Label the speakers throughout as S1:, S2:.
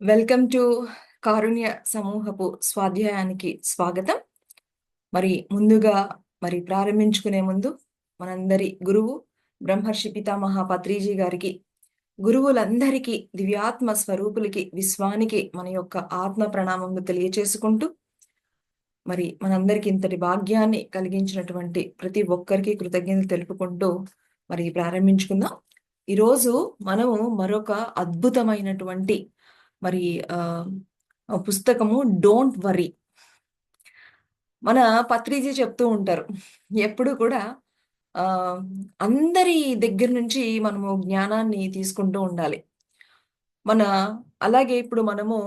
S1: Welcome to కారుణ్య సమూహపు స్వాధ్యాయానికి స్వాగతం. ముందుగా ప్రారంభించుకునే ముందు మనందరి గురువు బ్రహ్మర్షి పితామహ పత్రిజీ గారికి, గురువులందరికీ, దివ్యాత్మ స్వరూపులకి, విశ్వానికి మన యొక్క ఆత్మ ప్రణామములు తెలియచేసుకుంటూ మనందరికి ఇంతటి భాగ్యాన్ని కలిగించినటువంటి ప్రతి ఒక్కరికి కృతజ్ఞతలు తెలుపుకుంటూ ప్రారంభించుకుందాం. ఈరోజు మనము మరొక అద్భుతమైనటువంటి మరి ఆ పుస్తకము డోంట్ వరీ. మన పత్రిజీ చెప్తూ ఉంటారు ఎప్పుడు కూడా ఆ అందరి దగ్గర నుంచి మనము జ్ఞానాన్ని తీసుకుంటూ ఉండాలి. మన అలాగే ఇప్పుడు మనము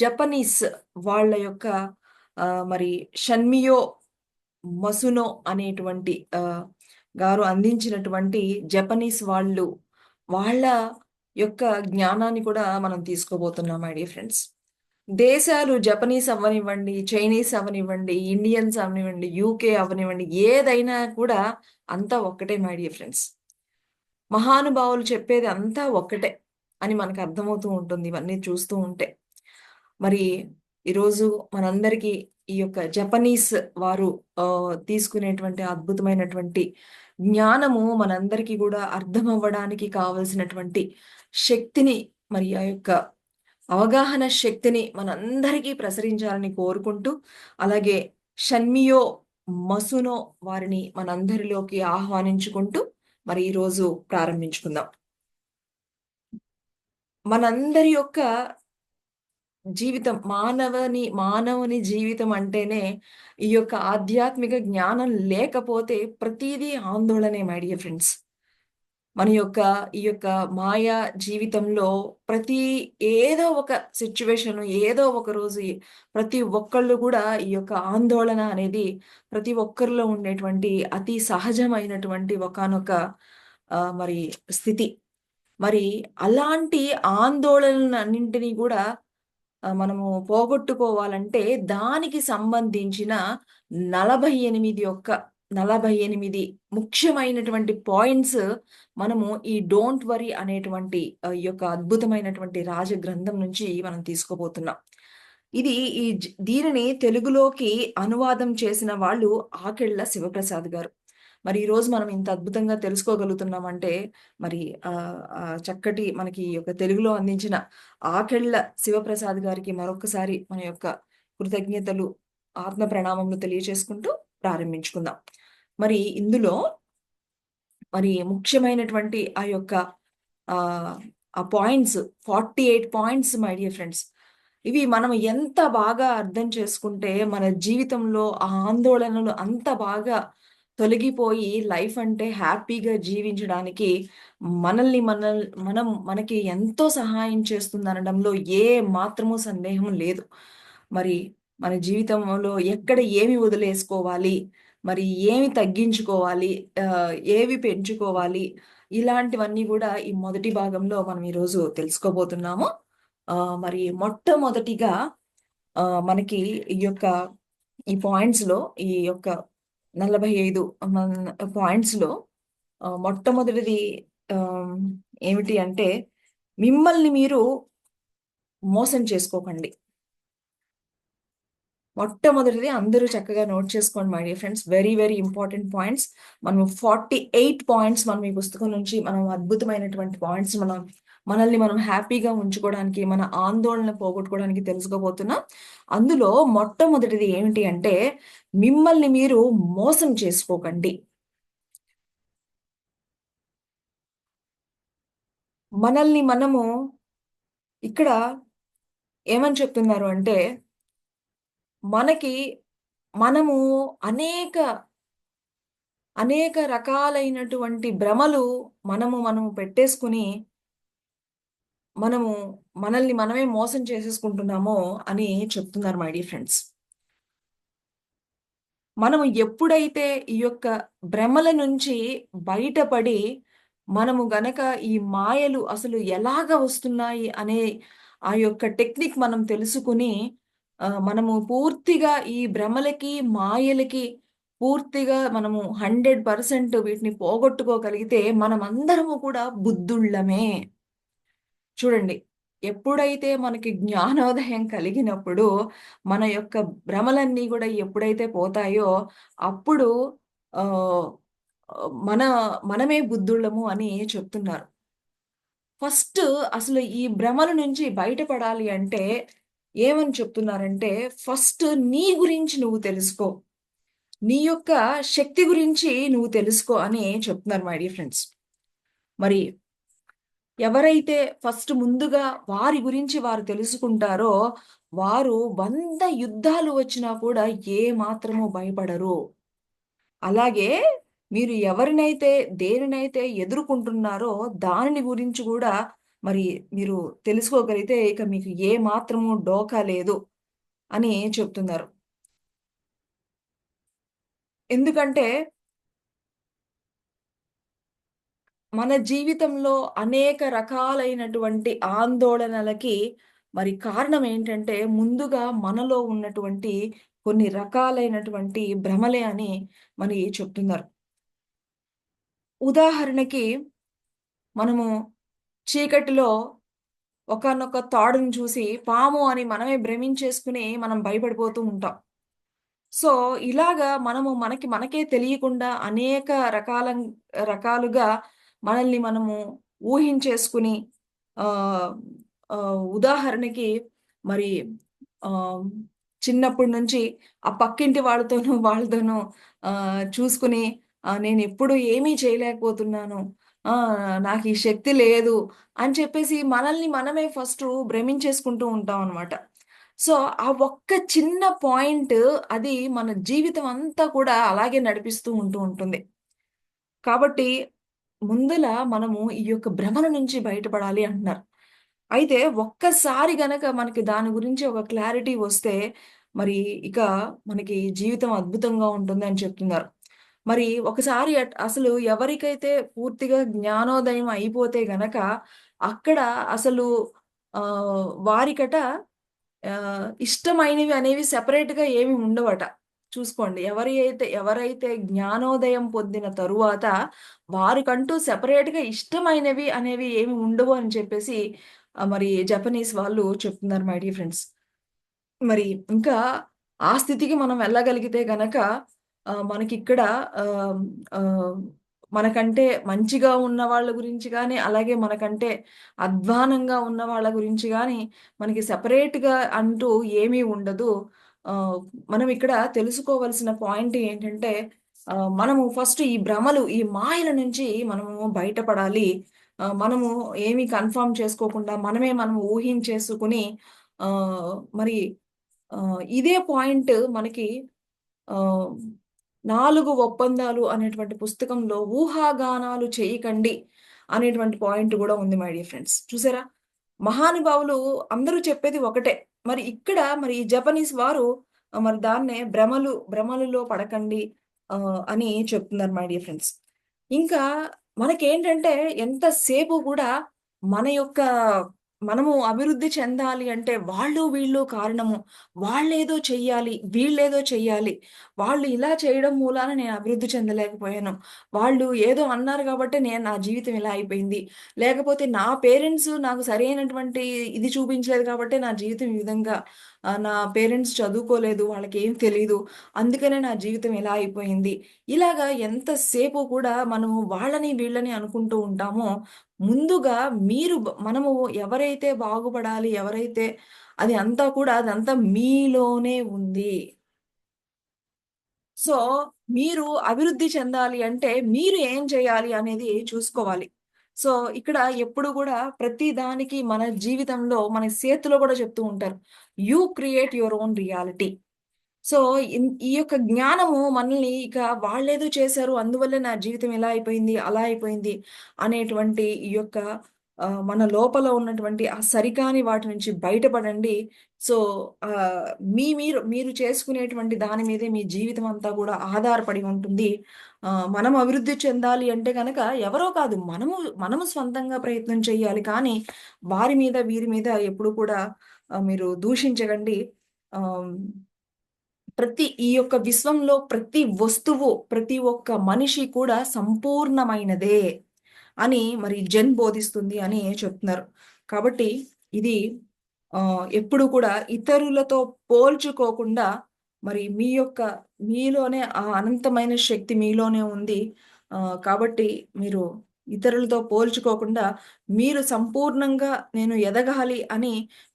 S1: జపనీస్ వాళ్ళ యొక్క మరి షన్మియో మసునో అనేటువంటి గారు అందించినటువంటి జపనీస్ వాళ్ళ యొక్క జ్ఞానాన్ని కూడా మనం తీసుకోబోతున్నాం మై డియర్ ఫ్రెండ్స్. దేశాలు జపనీస్ అవ్వనివ్వండి, చైనీస్ అవ్వనివ్వండి, ఇండియన్స్ అవనివ్వండి, యూకే అవ్వనివ్వండి, ఏదైనా కూడా అంతా ఒక్కటే మై డియర్ ఫ్రెండ్స్. మహానుభావులు చెప్పేది అంతా ఒక్కటే అని మనకు అర్థమవుతూ ఉంటుంది ఇవన్నీ చూస్తూ ఉంటే. మరి ఈరోజు మనందరికీ ఈ యొక్క జపనీస్ వారు తీసుకునేటువంటి అద్భుతమైనటువంటి జ్ఞానము మనందరికీ కూడా అర్థం అవ్వడానికి కావలసినటువంటి శక్తిని, ఆ యొక్క అవగాహన శక్తిని మనందరికీ ప్రసరించాలని కోరుకుంటూ, అలాగే షన్మియో మసునో వారిని మనందరిలోకి ఆహ్వానించుకుంటూ ఈరోజు ప్రారంభించుకుందాం. మనందరి యొక్క జీవితం, మానవుని జీవితం అంటేనే ఈ యొక్క ఆధ్యాత్మిక జ్ఞానం లేకపోతే ప్రతిదీ ఆందోళనే మై డియర్ ఫ్రెండ్స్. ఈ యొక్క మాయా జీవితంలో ఏదో ఒక సిచ్యువేషన్, ఏదో ఒక రోజు ప్రతి ఒక్కళ్ళు కూడా ఈ యొక్క ఆందోళన అనేది ప్రతి ఒక్కరిలో ఉండేటువంటి అతి సహజమైనటువంటి ఒకానొక మరి స్థితి. అలాంటి ఆందోళనలన్నింటినీ కూడా మనము పోగొట్టుకోవాలంటే దానికి సంబంధించిన 48 ముఖ్యమైనటువంటి పాయింట్స్ మనము ఈ డోంట్ వరీ అనేటువంటి ఈ యొక్క అద్భుతమైనటువంటి రాజగ్రంథం నుంచి మనం తీసుకోబోతున్నాం. దీనిని తెలుగులోకి అనువాదం చేసిన వాళ్ళు ఆకెళ్ల శివప్రసాద్ గారు. ఈరోజు మనం ఇంత అద్భుతంగా తెలుసుకోగలుగుతున్నామంటే చక్కటి మనకి ఈ యొక్క తెలుగులో అందించిన ఆకెళ్ల శివప్రసాద్ గారికి మరొకసారి మన యొక్క కృతజ్ఞతలు, ఆత్మ ప్రణామములు తెలియచేసుకుంటూ ప్రారంభించుకుందాం. ఇందులో ముఖ్యమైనటువంటి ఆ యొక్క ఆ points 48 points my dear friends. ఇవి మనం ఎంత బాగా అర్థం చేసుకుంటే మన జీవితంలో ఆ ఆందోళనలు అంత బాగా తొలగిపోయి లైఫ్ అంటే హ్యాపీగా జీవించడానికి మనకి ఎంతో సహాయం చేస్తుంది అనడంలో ఏ మాత్రము సందేహం లేదు. మన జీవితంలో ఎక్కడ ఏమి వదిలేసుకోవాలి, ఏమి తగ్గించుకోవాలి, ఏవి పెంచుకోవాలి, ఇలాంటివన్నీ కూడా ఈ మొదటి భాగంలో మనం ఈరోజు తెలుసుకోబోతున్నాము. మొట్టమొదటిగా మనకి ఈ పాయింట్స్ లో, ఈ యొక్క 45 పాయింట్స్ లో మొట్టమొదటిది ఏమిటి అంటే, మిమ్మల్ని మీరు మోసం చేసుకోకండి. మొట్టమొదటిది అందరూ చక్కగా నోట్ చేసుకోండి my dear friends. Very very important points. 48 points మనం ఈ పుస్తకం నుంచి అద్భుతమైనటువంటి పాయింట్స్ మనల్ని మనం హ్యాపీగా ఉంచుకోవడానికి, మన ఆందోళన పోగొట్టుకోవడానికి తెలుసుకోబోతున్నాం. అందులో మొట్టమొదటిది ఏమిటి అంటే, మిమ్మల్ని మీరు మోసం చేసుకోకండి. మనల్ని మనము ఇక్కడ ఏమని చెప్తున్నారు అంటే, మనము అనేక రకాలైనటువంటి భ్రమలు మనము పెట్టేసుకుని మనల్ని మనమే మోసం చేసేసుకుంటున్నామో అని చెప్తున్నారు మై డియర్ ఫ్రెండ్స్. మనము ఎప్పుడైతే ఈ యొక్క భ్రమల నుంచి బయటపడి మనము గనక ఈ మాయలు అసలు ఎలాగ వస్తున్నాయి అనే ఆ యొక్క టెక్నిక్ మనం తెలుసుకుని మనము పూర్తిగా ఈ భ్రమలకి, మాయలకి పూర్తిగా మనము 100% వీటిని పోగొట్టుకోగలిగితే మనమందరము కూడా బుద్ధుళ్ళమే. చూడండి, ఎప్పుడైతే మనకి జ్ఞానోదయం కలిగినప్పుడు మన యొక్క భ్రమలన్నీ కూడా ఎప్పుడైతే పోతాయో అప్పుడు ఆ, మన మనమే బుద్ధుళ్ళము అని చెప్తున్నారు. ఫస్ట్ అసలు ఈ భ్రమల నుంచి బయటపడాలి అంటే ఏమని చెప్తున్నారంటే, ఫస్ట్ నీ గురించి నువ్వు తెలుసుకో, నీ యొక్క శక్తి గురించి నువ్వు తెలుసుకో అని చెప్తున్నారు మై డియర్ ఫ్రెండ్స్. మరి ఎవరైతే ఫస్ట్ ముందుగా వారి గురించి వారు తెలుసుకుంటారో వారు 100 యుద్ధాలు వచ్చినా కూడా ఏ మాత్రము భయపడరు. అలాగే మీరు ఎవరినైతే దేనినైతే ఎదుర్కొంటున్నారో దానిని గురించి కూడా మరి మీరు తెలుసుకోగలిగితే ఇక మీకు ఏ మాత్రము డోకా లేదు అని చెప్తున్నారు. ఎందుకంటే మన జీవితంలో అనేక రకాలైనటువంటి ఆందోళనలకి మరి కారణం ఏంటంటే ముందుగా మనలో ఉన్నటువంటి కొన్ని రకాలైనటువంటి భ్రమలే అని మరి చెప్తున్నారు. ఉదాహరణకి మనము చీకటిలో ఒకానొక తాడుని చూసి పాము అని మనమే భ్రమించేసుకుని మనం భయపడిపోతూ ఉంటాం. సో, ఇలాగా మనము మనకే తెలియకుండా అనేక రకాలుగా మనల్ని మనము ఊహించేసుకుని ఆహ్, ఉదాహరణకి మరి ఆహ్, చిన్నప్పటి నుంచి ఆ పక్కింటి వాళ్ళతోనూ చూసుకుని నేనెప్పుడు ఏమీ చేయలేకపోతున్నాను. నాకు ఈ శక్తి లేదు అని చెప్పేసి మనల్ని మనమే ఫస్టు భ్రమించేసుకుంటూ ఉంటాం అన్నమాట. సో, ఆ ఒక్క చిన్న పాయింట్ అది మన జీవితం అంతా కూడా అలాగే నడిపిస్తూ ఉంటుంది. కాబట్టి ముందల మనము ఈ యొక్క భ్రమల నుంచి బయటపడాలి అంటున్నారు. అయితే ఒక్కసారి గనక మనకి దాని గురించి ఒక క్లారిటీ వస్తే మరి ఇక మనకి జీవితం అద్భుతంగా ఉంటుందని చెప్తున్నారు. మరి ఒకసారి అసలు ఎవరికైతే పూర్తిగా జ్ఞానోదయం అయిపోతే గనక అక్కడ అసలు వారికట ఇష్టమైనవి అనేవి సెపరేట్‌గా ఏమి ఉండవట. చూసుకోండి. ఎవరైతే జ్ఞానోదయం పొందిన తరువాత వారికంటూ సెపరేట్‌గా ఇష్టమైనవి అనేవి ఏమి ఉండవు అని చెప్పేసి మరి జపనీస్ వాళ్ళు చెప్తున్నారు మై డియర్ ఫ్రెండ్స్. మరి ఇంకా ఆ స్థితికి మనం వెళ్ళగలిగితే గనక మనకిక్కడ ఆహ్, ఆహ్, మనకంటే మంచిగా ఉన్న వాళ్ళ గురించి గాని, అలాగే మనకంటే అధ్వానంగా ఉన్న వాళ్ళ గురించి గాని, మనకి సెపరేట్‌గా అంటూ ఏమీ ఉండదు. ఆహ్, మనం ఇక్కడ తెలుసుకోవాల్సిన పాయింట్ ఏంటంటే, మనము ఫస్ట్ ఈ భ్రమలు, ఈ మాయల నుంచి మనము బయటపడాలి. మనము ఏమి కన్ఫర్మ్ చేసుకోకుండా మనం ఊహించేసుకొని మరి ఇదే పాయింట్ మనకి ఆహ్, 4 ఒప్పందాలు అనేటువంటి పుస్తకంలో ఊహాగానాలు చేయకండి అనేటువంటి పాయింట్ గూడా ఉంది మై డియర్ ఫ్రెండ్స్. చూసారా? మహానుభావులు అందరూ చెప్పేది ఒకటే. మరి ఇక్కడ మరి ఈ జపనీస్ వారు మరి దాన్నే భ్రమలలో పడకండి అని చెప్తున్నారు మై డియర్ ఫ్రెండ్స్. ఇంకా మనకేంటంటే ఎంత సేపు గూడా మన యొక్క మనము అభివృద్ధి చెందాలి అంటే వాళ్ళు, వీళ్ళు కారణము. వాళ్ళేదో చెయ్యాలి, వీళ్ళేదో చెయ్యాలి. వాళ్ళు ఇలా చేయడం మూలాన నేను అభివృద్ధి చెందలేకపోయాను. వాళ్ళు ఏదో అన్నారు గాబట్టే నా జీవితం ఇలా అయిపోయింది. లేకపోతే నా పేరెంట్స్ నాకు సరైనటువంటి ఇది చూపించలేదు కాబట్టే నా జీవితం ఈ విధంగా నా పేరెంట్స్ చదువుకోలేదు. వాళ్ళకేం తెలీదు. అందుకనే నా జీవితం ఇలా అయిపోయింది. ఇలాగా ఎంతసేపు కూడా మనము వాళ్ళని, వీళ్ళని అనుకుంటూ ఉంటామో, ముందుగా మనము ఎవరైతే బాగుపడాలి, ఎవరైతే అది అంతా కూడా అదంతా మీలోనే ఉంది. సో, మీరు అభివృద్ధి చెందాలి అంటే మీరు ఏం చేయాలి అనేది చూసుకోవాలి. సో, ఇక్కడ ఎప్పుడు గూడా ప్రతి దానికి మన జీవితంలో మన సేత్తులో గూడా చెప్తూ ఉంటారు. You create your own reality. So, ఈ యొక్క జ్ఞానము మనల్ని ఇక వాళ్ళేదో చేశారు. అందువల్లే నా జీవితం ఇలా అయిపోయింది, అలా అయిపోయింది అనేటువంటి ఈ యొక్క మన లోపల ఉన్నటువంటి ఆ సరికాని వాటి నుంచి బయటపడండి. సో, ఆహ్, మీరు చేసుకునేటువంటి దాని మీదే మీ జీవితం అంతా కూడా ఆధారపడి ఉంటుంది. మనం అభివృద్ధి చెందాలి అంటే గనక ఎవరో కాదు మనము స్వంతంగా ప్రయత్నం చేయాలి. కానీ వారి మీద, వీరి మీద ఎప్పుడు కూడా మీరు దూషించకండి. ఆహ్ ఈ యొక్క విశ్వంలో ప్రతి వస్తువు, ప్రతి ఒక్క మనిషి కూడా సంపూర్ణమైనదే అని మరి జెన్ బోధిస్తుంది అని చెప్తున్నారు. కాబట్టి ఇది ఎప్పుడు కూడా ఇతరులతో పోల్చుకోకుండా మరి మీలోనే ఆ అనంతమైన శక్తి మీలోనే ఉంది. కాబట్టి మీరు ఇతరులతో పోల్చుకోకుండా మీరు సంపూర్ణంగా నేను ఎదగాలి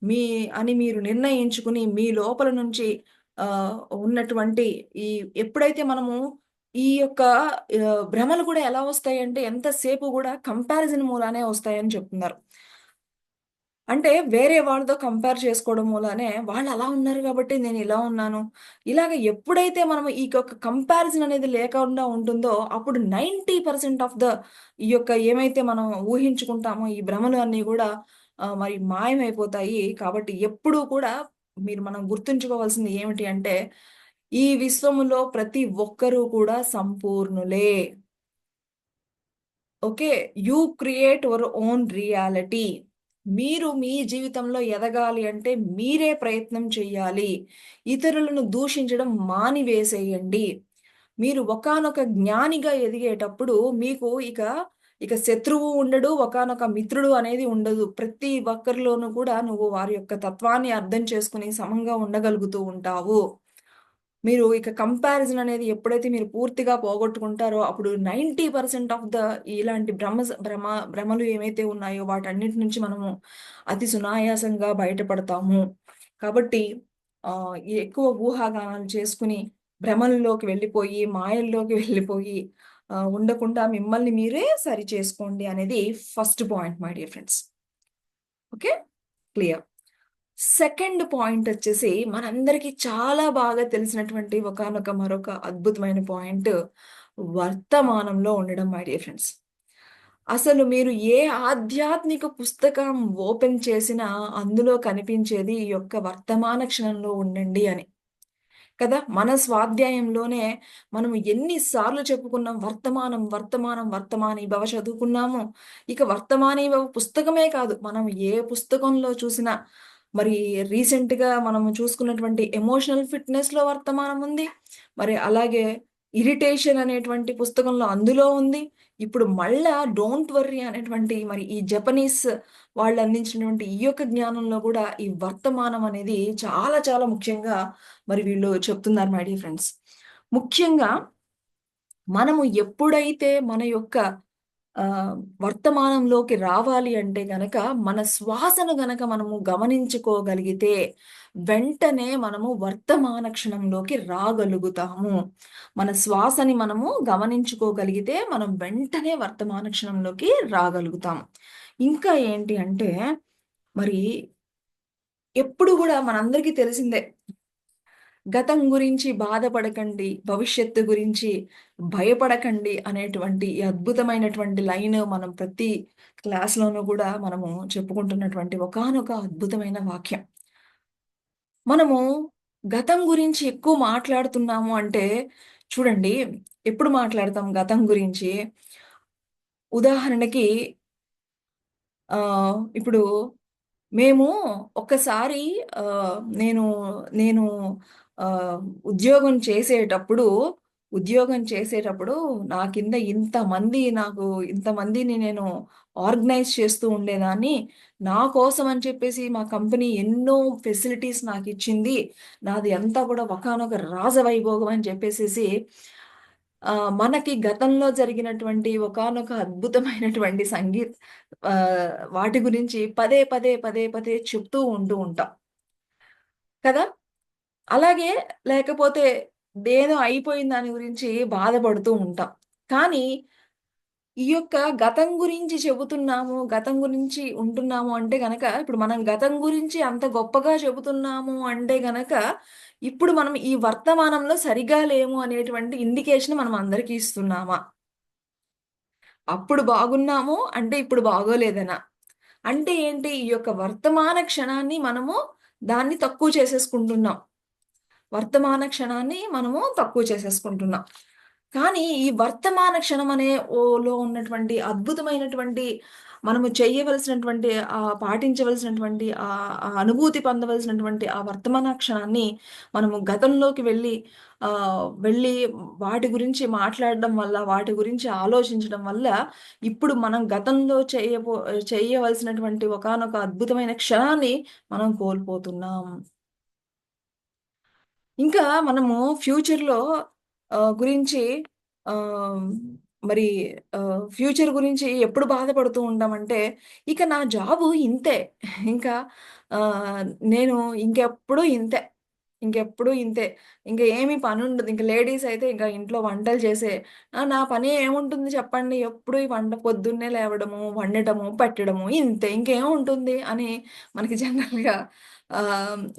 S1: మీ అని మీరు నిర్ణయించుకుని మీ లోపల నుంచి ఉన్నటువంటి ఈ ఎప్పుడైతే మనము ఈ యొక్క భ్రమలు కూడా ఎలా వస్తాయంటే ఎంతసేపు కూడా కంపారిజన్ మూలానే వస్తాయని చెప్తున్నారు. అంటే వేరే వాళ్ళతో కంపేర్ చేసుకోవడం మూలానే వాళ్ళు అలా ఉన్నారు కాబట్టి నేను ఇలా ఉన్నాను. ఇలాగ ఎప్పుడైతే మనం ఈ యొక్క కంపారిజన్ అనేది లేకుండా ఉంటుందో అప్పుడు 90% ఆఫ్ ఈ యొక్క ఏమైతే మనం ఊహించుకుంటామో ఈ భ్రమలు అన్నీ కూడా మరి మాయమైపోతాయి. కాబట్టి ఎప్పుడూ కూడా మనం గుర్తుంచుకోవాల్సింది ఏమిటి అంటే ఈ విశ్వములో ప్రతి ఒక్కరూ కూడా సంపూర్ణులే. Okay. You create your own reality. మీరు మీ జీవితంలో ఎదగాలి అంటే మీరే ప్రయత్నం చెయ్యాలి. ఇతరులను దూషించడం మానివేసేయండి. మీరు ఒకానొక జ్ఞానిగా ఎదిగేటప్పుడు మీకు ఇక శత్రువు ఉండడు. ఒకానొక మిత్రుడు అనేది ఉండదు. ప్రతి ఒక్కరిలోనూ కూడా నువ్వు వారి యొక్క తత్వాన్ని అర్థం చేసుకొని సమంగా ఉండగలుగుతూ ఉంటావు. మీరు ఇక కంపారిజన్ అనేది ఎప్పుడైతే మీరు పూర్తిగా పోగొట్టుకుంటారో, అప్పుడు 90% ఆఫ్ ఇలాంటి భ్రమలు ఏమైతే ఉన్నాయో వాటన్నిటి నుంచి మనము అతి సునాయాసంగా బయటపడతాము. కాబట్టి ఈ ఎక్కువ ఊహాగానాలు చేసుకుని, భ్రమల్లోకి వెళ్ళిపోయి, మాయల్లోకి వెళ్ళిపోయి ఉండకుండా మిమ్మల్ని మీరే సరిచేసుకోండి అనేది first point my dear friends. Okay. Clear. Second point వచ్చేసి మనందరికీ చాలా బాగా తెలిసినటువంటి మరొక అద్భుతమైన పాయింట్ వర్తమానంలో ఉండడం మై డియర్ ఫ్రెండ్స్. అసలు మీరు ఏ ఆధ్యాత్మిక పుస్తకం ఓపెన్ చేసినా అందులో కనిపించేది ఈ యొక్క వర్తమాన క్షణంలో ఉండండి అని. కదా! మన స్వాధ్యాయంలోనే మనం ఎన్ని సార్లు చెప్పుకున్నాం వర్తమానం, వర్తమానం, వర్తమానీభవ చదువుకున్నాము. ఇక వర్తమానీభవ పుస్తకమే కాదు, మనం ఏ పుస్తకంలో చూసినా మరి రీసెంట్‌గా మనము చూసుకున్నటువంటి ఎమోషనల్ ఫిట్‌నెస్‌లో వర్తమానం ఉంది. మరి అలాగే ఇరిటేషన్ అనేటువంటి పుస్తకంలో అందులో ఉంది. ఇప్పుడు మళ్ళా డోంట్ వర్రీ అనేటువంటి మరి ఈ జపనీస్ వాళ్ళు అందించినటువంటి ఈ యొక్క జ్ఞానంలో కూడా ఈ వర్తమానం అనేది చాలా చాలా ముఖ్యంగా మరి వీళ్ళు చెప్తున్నారు మై డియర్ ఫ్రెండ్స్. ముఖ్యంగా మనము ఎప్పుడైతే మన యొక్క వర్తమానంలోకి రావాలి అంటే గనక మన శ్వాసను గనక మనము గమనించుకోగలిగితే వెంటనే మనము వర్తమాన క్షణంలోకి రాగలుగుతాము. మన శ్వాసని మనము గమనించుకోగలిగితే మనం వెంటనే వర్తమాన క్షణంలోకి రాగలుగుతాం. ఇంకా ఏంటి అంటే మరి ఎప్పుడు గూడా మనందరికీ తెలిసిందే. గతం గురించి బాధపడకండి, భవిష్యత్తు గురించి భయపడకండి అనేటువంటి ఈ అద్భుతమైనటువంటి లైన్ మనం ప్రతి క్లాస్‌లోనూ గూడా మనము చెప్పుకుంటున్నటువంటి ఒకానొక అద్భుతమైన వాక్యం. మనము గతం గురించి ఎక్కువ మాట్లాడుతున్నాము అంటే చూడండి, ఎప్పుడు మాట్లాడతాం గతం గురించి? ఉదాహరణకి ఇప్పుడు మేము ఒక్కసారి ఆహ్, నేను నేను ఆహ్, ఉద్యోగం చేసేటప్పుడు ఉద్యోగం చేసేటప్పుడు నా కింద ఇంతమందిని నేను ఆర్గనైజ్ చేస్తూ ఉండేదాన్ని. నా కోసం అని చెప్పేసి మా కంపెనీ ఎన్నో ఫెసిలిటీస్ నాకిచ్చింది. నాది అంతా కూడా ఒకానొక రాజవైభోగం అని చెప్పేసేసి మనకి గతంలో జరిగినటువంటి ఒకానొక అద్భుతమైనటువంటి వాటి గురించి పదే, పదే, పదే, పదే చెప్తూ ఉంటాం. కదా! అలాగే లేకపోతే ఏదో అయిపోయిన దాని గురించి బాధపడుతూ ఉంటాం. కానీ ఈ యొక్క గతం గురించి చెబుతున్నాము, గతం గురించి ఉంటున్నాము అంటే గనక ఇప్పుడు మనం గతం గురించి అంత గొప్పగా చెబుతున్నాము అంటే గనక ఇప్పుడు మనం ఈ వర్తమానంలో సరిగా లేము అనేటువంటి ఇండికేషన్ మనం అందరికీ ఇస్తున్నామా? అప్పుడు బాగున్నాము అంటే ఇప్పుడు బాగోలేదనా? అంటే ఏంటి? ఈ యొక్క వర్తమాన క్షణాన్ని మనము దాన్ని తక్కువ చేసేసుకుంటున్నాం. వర్తమాన క్షణాన్ని మనము తక్కువ చేసేసుకుంటున్నాం. కానీ ఈ వర్తమాన క్షణం అనే లో ఉన్నటువంటి అద్భుతమైనటువంటి మనము చేయవలసినటువంటి పాటించవలసినటువంటి ఆ అనుభూతి పొందవలసినటువంటి ఆ వర్తమాన క్షణాన్ని మనము గతంలోకి వెళ్ళి వాటి గురించి మాట్లాడడం వల్ల, వాటి గురించి ఆలోచించడం వల్ల, ఇప్పుడు మనం గతంలో చేయవలసినటువంటి ఒకానొక అద్భుతమైన క్షణాన్ని మనం కోల్పోతున్నాం. ఇంకా మనము ఫ్యూచర్‌లో గురించి ఆహ్, మరి ఫ్యూచర్ గురించి ఎప్పుడు బాధపడుతూ ఉంటామంటే, ఇక నా జాబు ఇంతే. ఇంకా ఆహ్, నేను ఇంకెప్పుడు ఇంతే. ఇంకెప్పుడు ఇంతే. ఇంక ఏమి పనుండదు. ఇంక లేడీస్ అయితే ఇంక ఇంట్లో వంటలు చేసే నా పని ఏముంటుంది చెప్పండి? ఎప్పుడు ఈ వంట పొద్దున్నే లేవడము, వండటము, పెట్టడము ఇంతే. ఇంకేముంటుంది అని మనకి జనరల్‌గా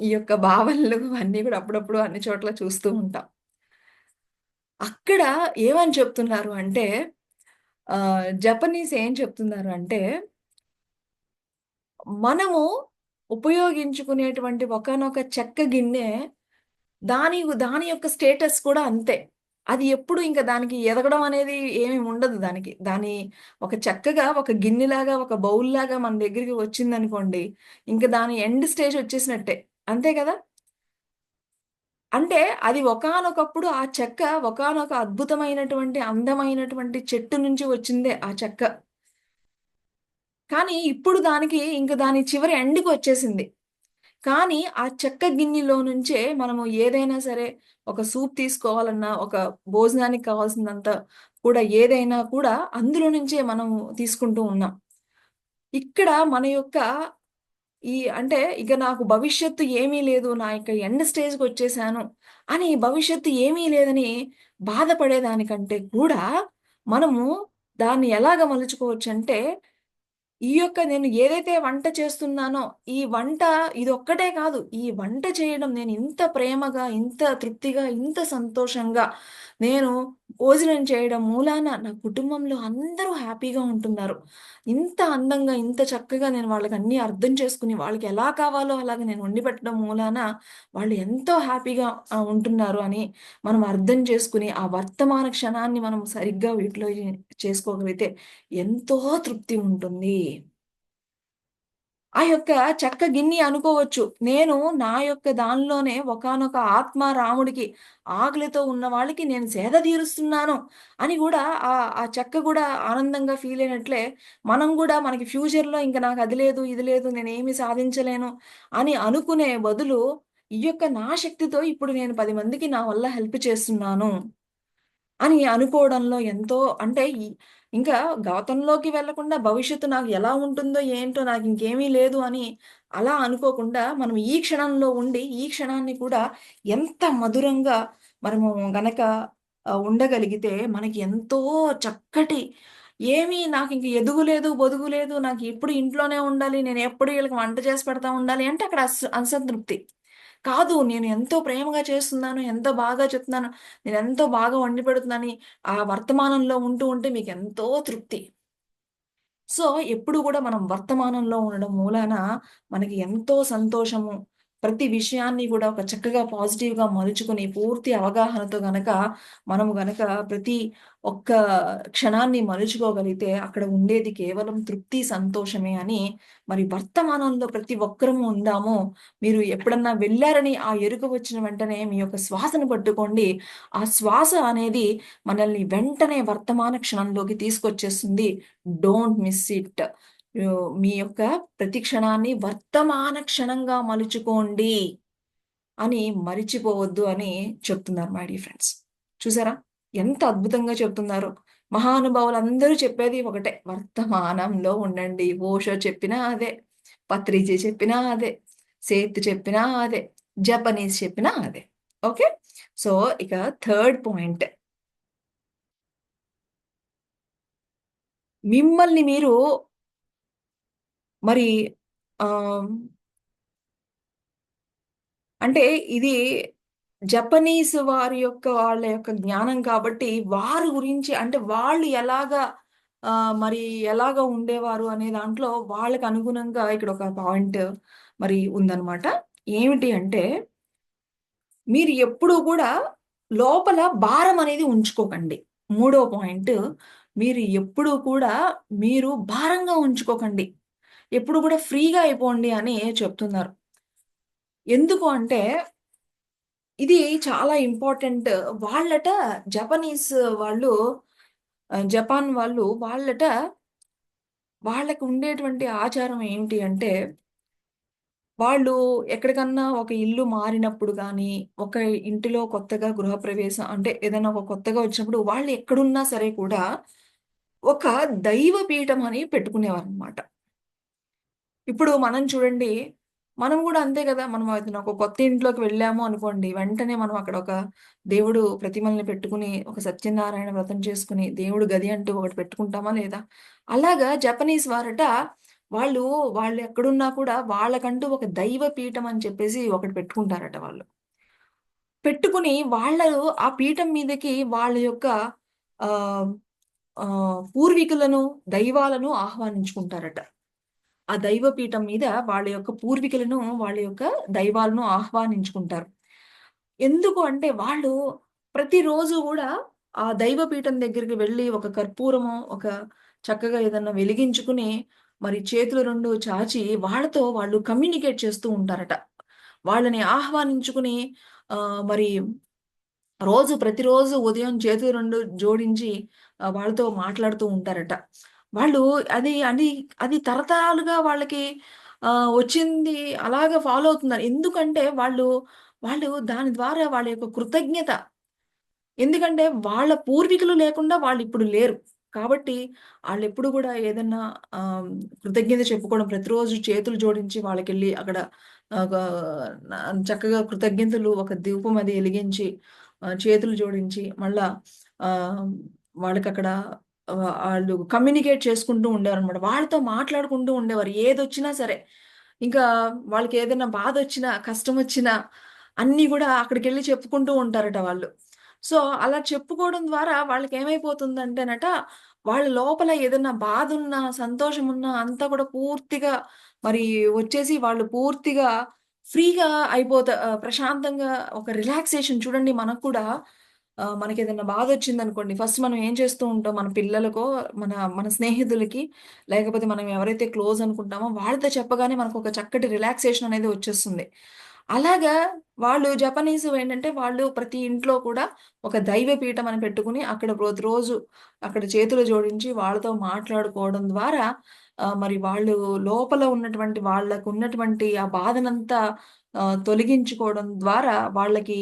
S1: ఈ యొక్క భావనలు అన్నీ కూడా అప్పుడప్పుడు అన్ని చోట్ల చూస్తూ ఉంటాం. అక్కడ ఏమని చెప్తున్నారు అంటే జపనీస్ ఏం చెప్తున్నారు అంటే, మనము ఉపయోగించుకునేటువంటి ఒకానొక చెక్క గిన్నె దాని యొక్క స్టేటస్ కూడా అంతే. అది ఎప్పుడు ఇంక దానికి ఎదగడం అనేది ఏమి ఉండదు దానికి. ఒక చక్కగా ఒక గిన్నెలాగా, ఒక బౌల్‌లాగా మన దగ్గరికి వచ్చిందనుకోండి, ఇంక దాని ఎండ్ స్టేజ్ వచ్చేసినట్టే. అంతే కదా! అంటే అది ఒకానొకప్పుడు ఆ చెక్క ఒకానొక అద్భుతమైనటువంటి, అందమైనటువంటి చెట్టు నుంచి వచ్చిందే ఆ చెక్క. కానీ ఇప్పుడు ఇంక దాని చివరి ఎండ్‌కొచ్చేసింది. కానీ ఆ చెక్క గిన్నెలో నుంచే మనము ఏదైనా సరే ఒక సూప్ తీసుకోవాలన్నా, ఒక భోజనానికి కావాల్సినంత కూడా ఏదైనా కూడా అందులో నుంచే మనం తీసుకుంటూ ఉన్నాం. ఇక్కడ మన యొక్క అంటే ఇక నాకు భవిష్యత్తు ఏమీ లేదు. నా యొక్క ఎండ్ స్టేజ్‌కొచ్చేసాను అని భవిష్యత్తు ఏమీ లేదని బాధపడేదానికంటే కూడా మనము దాన్ని ఎలాగ మలుచుకోవచ్చంటే నేను ఏదైతే వంట చేస్తున్నానో, ఈ వంట ఇదొక్కటే కాదు. ఈ వంట చేయడం నేను ఇంత ప్రేమగా, ఇంత తృప్తిగా, ఇంత సంతోషంగా నేను భోజనం చేయడం మూలాన నా కుటుంబంలో అందరూ హ్యాపీగా ఉంటున్నారు. ఇంత అందంగా, ఇంత చక్కగా నేను వాళ్ళకన్నీ అర్థం చేసుకొని, వాళ్ళకి ఎలా కావాలో అలాగ నేను వండి పెట్టడం మూలాన వాళ్ళు ఎంతో హ్యాపీగా ఉంటున్నారు అని మనం అర్థం చేసుకొని, ఆ వర్తమాన క్షణాన్ని మనం సరిగ్గా చేసుకోగలిగితే ఎంతో తృప్తి ఉంటుంది. ఆ యొక్క చెక్క గిన్ని అనుకోవచ్చు. నేను నా యొక్క దానిలోనే ఒకానొక ఆత్మ రాముడికి ఆకలితో ఉన్న వాళ్ళకి నేను సేద తీరుస్తున్నాను అని గూడా ఆ చెక్క గూడా ఆనందంగా ఫీల్ అయినట్లే, మనం గూడా మనకి ఫ్యూచర్‌లో ఇంక నాకు అది లేదు, ఇది లేదు, నేనేమి సాధించలేను అని అనుకునే బదులు, ఈ యొక్క నా శక్తితో ఇప్పుడు నేను 10 మందికి నా వల్ల హెల్ప్ చేస్తున్నాను. అని అనుకోవడంలో ఎంతో అంటే ఇంకా గతంలోకి వెళ్ళకుండా భవిష్యత్తు నాకు ఎలా ఉంటుందో ఏంటో నాకింకేమీ లేదు అని అలా అనుకోకుండా మనం ఈ క్షణంలో ఉండి, ఈ క్షణాన్ని కూడా ఎంత మధురంగా మనము గనక ఉండగలిగితే మనకి ఎంతో చక్కటి నాకింక ఎదుగులేదు, బొదుగులేదు, నాకు ఎప్పుడు ఇంట్లోనే ఉండాలి, నేను ఎప్పుడు ఈళ్ళకి వంట చేసి పెడతా ఉండాలి అంటే అక్కడ అసంతృప్తి. కాదు. నేను ఎంతో ప్రేమగా చేస్తున్నాను. ఎంతో బాగా చెప్తున్నాను. నేనెంతో బాగా వండి పెడుతున్నానని ఆ వర్తమానంలో ఉంటే మీకెంతో తృప్తి. సో, ఎప్పుడు గూడా మనం వర్తమానంలో ఉండడం మూలాన మనకి ఎంతో సంతోషము. ప్రతి విషయాన్ని గూడా ఒక చక్కగా పాజిటివ్‌గా మలుచుకొని పూర్తి అవగాహనతో మనము గనక ప్రతి ఒక్క క్షణాన్ని మలుచుకోగలిగితే అక్కడ ఉండేది కేవలం తృప్తి, సంతోషమే అని మరి వర్తమానంలో ప్రతి ఒక్కరము ఉందాము. మీరు ఎప్పుడన్నా వెళ్లారని ఆ ఎరుక వచ్చిన వెంటనే మీ యొక్క శ్వాసను పట్టుకోండి. ఆ శ్వాస అనేది మనల్ని వెంటనే వర్తమాన క్షణంలోకి తీసుకొచ్చేస్తుంది. Don't miss it. మీ యొక్క ప్రతి క్షణాన్ని వర్తమాన క్షణంగా మలుచుకోండి అని మరిచిపోవద్దు అని చెప్తున్నారు మై డియర్ ఫ్రెండ్స్. చూసారా? ఎంత అద్భుతంగా చెప్తున్నారో. మహానుభావులందరూ చెప్పేది ఒకటే. వర్తమానంలో ఉండండి. ఓషో చెప్పినా అదే. పత్రిజీ చెప్పినా అదే. సేత్ చెప్పినా అదే. జపనీస్ చెప్పినా అదే. ఓకే. సో, ఇక థర్డ్ పాయింట్. మిమ్మల్ని మీరు మరి ఆహ్, అంటే ఇది జపనీస్ వాళ్ళ యొక్క జ్ఞానం కాబట్టి, వారి గురించి అంటే వాళ్ళు మరి ఎలాగా ఉండేవారు అనే దాంట్లో వాళ్ళకి అనుగుణంగా ఇక్కడ ఒక పాయింట్ మరి ఉందన్నమాట. ఏమిటి అంటే, మీరు ఎప్పుడూ గూడా లోపల భారం అనేది ఉంచుకోకండి. మూడో పాయింట్, మీరు ఎప్పుడు కూడా మీరు భారంగా ఉంచుకోకండి. ఎప్పుడు కూడా ఫ్రీగా అయిపోండి అని చెప్తున్నారు. ఎందుకు అంటే ఇది చాలా ఇంపార్టెంట్. వాళ్ళట జపనీస్ వాళ్ళు జపాన్ వాళ్ళు వాళ్ళట వాళ్ళకి ఉండేటువంటి ఆచారం ఏంటి అంటే వాళ్ళు ఎక్కడికన్నా ఒక ఇల్లు మారినప్పుడు గానీ, ఒక ఇంటిలో కొత్తగా గృహప్రవేశం అంటే ఏదైనా ఒక కొత్తగా వచ్చినప్పుడు వాళ్ళు ఎక్కడున్నా సరే కూడా ఒక దైవ పీఠం అని పెట్టుకునేవారనమాట. ఇప్పుడు మనం చూడండి, మనం గూడా అంతే గదా! మనం ఏదైనా ఒక కొత్త ఇంట్లోకి వెళ్ళాము అనుకోండి, వెంటనే మనం అక్కడ ఒక దేవుడు ప్రతిమల్ని పెట్టుకుని, ఒక సత్యనారాయణ వ్రతం చేసుకొని, దేవుడు గది అంటూ ఒకటి పెట్టుకుంటామా లేదా? అలాగా జపనీస్ వారట వాళ్ళు, వాళ్ళెక్కడున్నా కూడా వాళ్ళకంటూ ఒక దైవ పీఠం అని చెప్పేసి ఒకటి పెట్టుకుంటారట వాళ్ళు. పెట్టుకుని వాళ్ళు ఆ పీఠం మీదకి వాళ్ళ యొక్క ఆహ్, పూర్వీకులను, దైవాలను ఆహ్వానించుకుంటారట. ఆ దైవ పీఠం మీద వాళ్ళ యొక్క పూర్వీకులను, వాళ్ళ యొక్క దైవాలను ఆహ్వానించుకుంటారు. ఎందుకు అంటే వాళ్ళు ప్రతిరోజు గూడా ఆ దైవ పీఠం దగ్గరికి వెళ్లి ఒక కర్పూరమో, ఒక చక్కగా ఏదన్నా వెలిగించుకుని, మరి చేతులు 2 చాచి వాళ్ళతో వాళ్ళు కమ్యూనికేట్ చేస్తూ ఉంటారట. వాళ్ళని ఆహ్వానించుకుని మరి ప్రతిరోజు ఉదయం చేతులు 2 జోడించి వాళ్ళతో మాట్లాడుతూ ఉంటారట. వాళ్ళు అది అది అది తరతరాలుగా వాళ్ళకి వచ్చింది అలాగా ఫాలో అవుతున్నారు. ఎందుకంటే వాళ్ళు దాని ద్వారా వాళ్ళ యొక్క కృతజ్ఞత ఎందుకంటే వాళ్ళ పూర్వీకులు లేకుండా వాళ్ళిప్పుడు లేరు. కాబట్టి ఆళ్ళెప్పుడు గూడా ఏదన్నా ఆహ్, కృతజ్ఞత చెప్పుకోవడం ప్రతిరోజు చేతులు జోడించి వాళ్ళకెళ్ళి అక్కడ ఆహ్, గా చక్కగా కృతజ్ఞతలు ఒక ధూపం అది ఎలిగించి చేతులు జోడించి మళ్ళా ఆహ్, వాళ్ళకక్కడ ఆళ్ళు కమ్యూనికేట్ చేసుకుంటూ ఉండేవారనమాట. వాళ్ళతో మాట్లాడుకుంటూ ఉండేవారు. ఏదొచ్చినా సరే. ఇంకా వాళ్ళకేదైనా బాధొచ్చినా, కష్టమొచ్చినా అన్నీ గూడా అక్కడికెళ్ళి చెప్పుకుంటూ ఉంటారట వాళ్ళు. సో, అలా చెప్పుకోవడం ద్వారా వాళ్ళకేమైపోతుందంటేనట, వాళ్ళ లోపల ఏదన్నా బాధున్నా, సంతోషమున్నా అంతా కూడా పూర్తిగా మరి వచ్చేసి వాళ్ళు పూర్తిగా ఫ్రీగా ప్రశాంతంగా ఒక రిలాక్సేషన్ చూడండి మనకు కూడా మనకేదన్నా బాధొచ్చిందనుకోండి, ఫస్ట్ మనం ఏం చేస్తూ ఉంటాం, మన పిల్లలకో, మన మన స్నేహితులకి, లేకపోతే మనం ఎవరైతే క్లోజ్ అనుకుంటామో వాళ్ళతో చెప్పగానే మనకొక చక్కటి రిలాక్సేషన్ అనేది వచ్చేస్తుంది. అలాగా వాళ్ళు జపనీసు ఏంటంటే, వాళ్ళు ప్రతి ఇంట్లో కూడా ఒక దైవ పీఠం అని పెట్టుకొని, అక్కడ ప్రతిరోజు అక్కడ చేతులు జోడించి వాళ్ళతో మాట్లాడుకోవడం ద్వారా మరి వాళ్ళు లోపల ఉన్నటువంటి వాళ్ళకున్నటువంటి ఆ బాధనంతా తొలగించుకోవడం ద్వారా వాళ్ళకి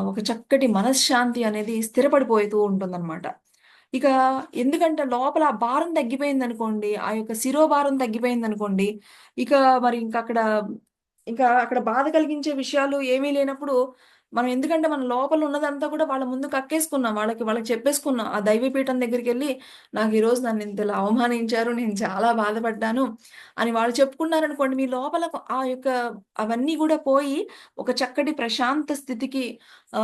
S1: ఒక చక్కటి మనశ్శాంతి అనేది స్థిరపడిపోతూ ఉంటుందనమాట. ఇక ఎందుకంటే లోపల ఆ భారం తగ్గిపోయిందనుకోండి, ఆ యొక్క శిరోభారం తగ్గిపోయిందనుకోండి, ఇక మరి ఇంకా అక్కడ బాధ కలిగించే విషయాలు ఏమీ లేనప్పుడు, మనం ఎందుకంటే మన లోపల ఉన్నదంతా కూడా వాళ్ళ ముందు కక్కేసుకున్నాం. వాళ్ళకి చెప్పేసుకున్నాం. ఆ దైవపీఠం దగ్గరికెళ్ళి, నాకు ఈరోజు నన్ను ఇంతలా అవమానించారు. నేను చాలా బాధపడ్డాను అని వాళ్ళు చెప్పుకున్నారనుకోండి, మీ లోపల ఆ యొక్క అవన్నీ గూడా పోయి, ఒక చక్కటి ప్రశాంత స్థితికి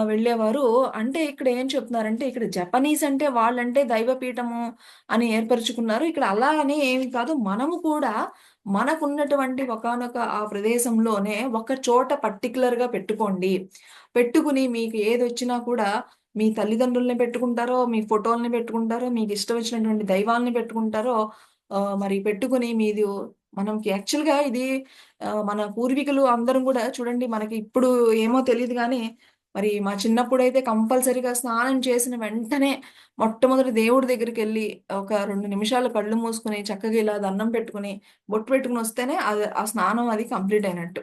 S1: వెళ్ళేవారు. అంటే ఇక్కడ ఏం చెప్తున్నారంటే, ఇక్కడ జపనీస్ అంటే వాళ్ళంటే దైవపీఠము అని ఏర్పరుచుకున్నారు. ఇక్కడ అలా అని ఏమి కాదు. మనము కూడా మనకున్నటువంటి ఒకానొక ఆ ప్రదేశంలోనే ఒక చోట పర్టిక్యులర్‌గా పెట్టుకోండి. పెట్టుకుని మీకు ఏదొచ్చినా కూడా మీ తల్లిదండ్రుల్ని పెట్టుకుంటారో, మీ ఫోటోల్ని పెట్టుకుంటారో, మీకిష్టం వచ్చినటువంటి దైవాల్ని పెట్టుకుంటారో మరి పెట్టుకొని మనకి యాక్చువల్‌గా ఇది మన పూర్వీకులు అందరం గూడా చూడండి మనకి ఇప్పుడు ఏమో తెలీదు గానీ, మరి మా చిన్నప్పుడైతే కంపల్సరీగా స్నానం చేసిన వెంటనే మొట్టమొదటి దేవుడి దగ్గరికెళ్ళి ఒక 2 నిమిషాలు కళ్ళు మూసుకొని చక్కగా ఇలా దండం పెట్టుకొని, బొట్టు పెట్టుకొనొస్తేనే ఆ స్నానం అది కంప్లీట్ అయినట్టు.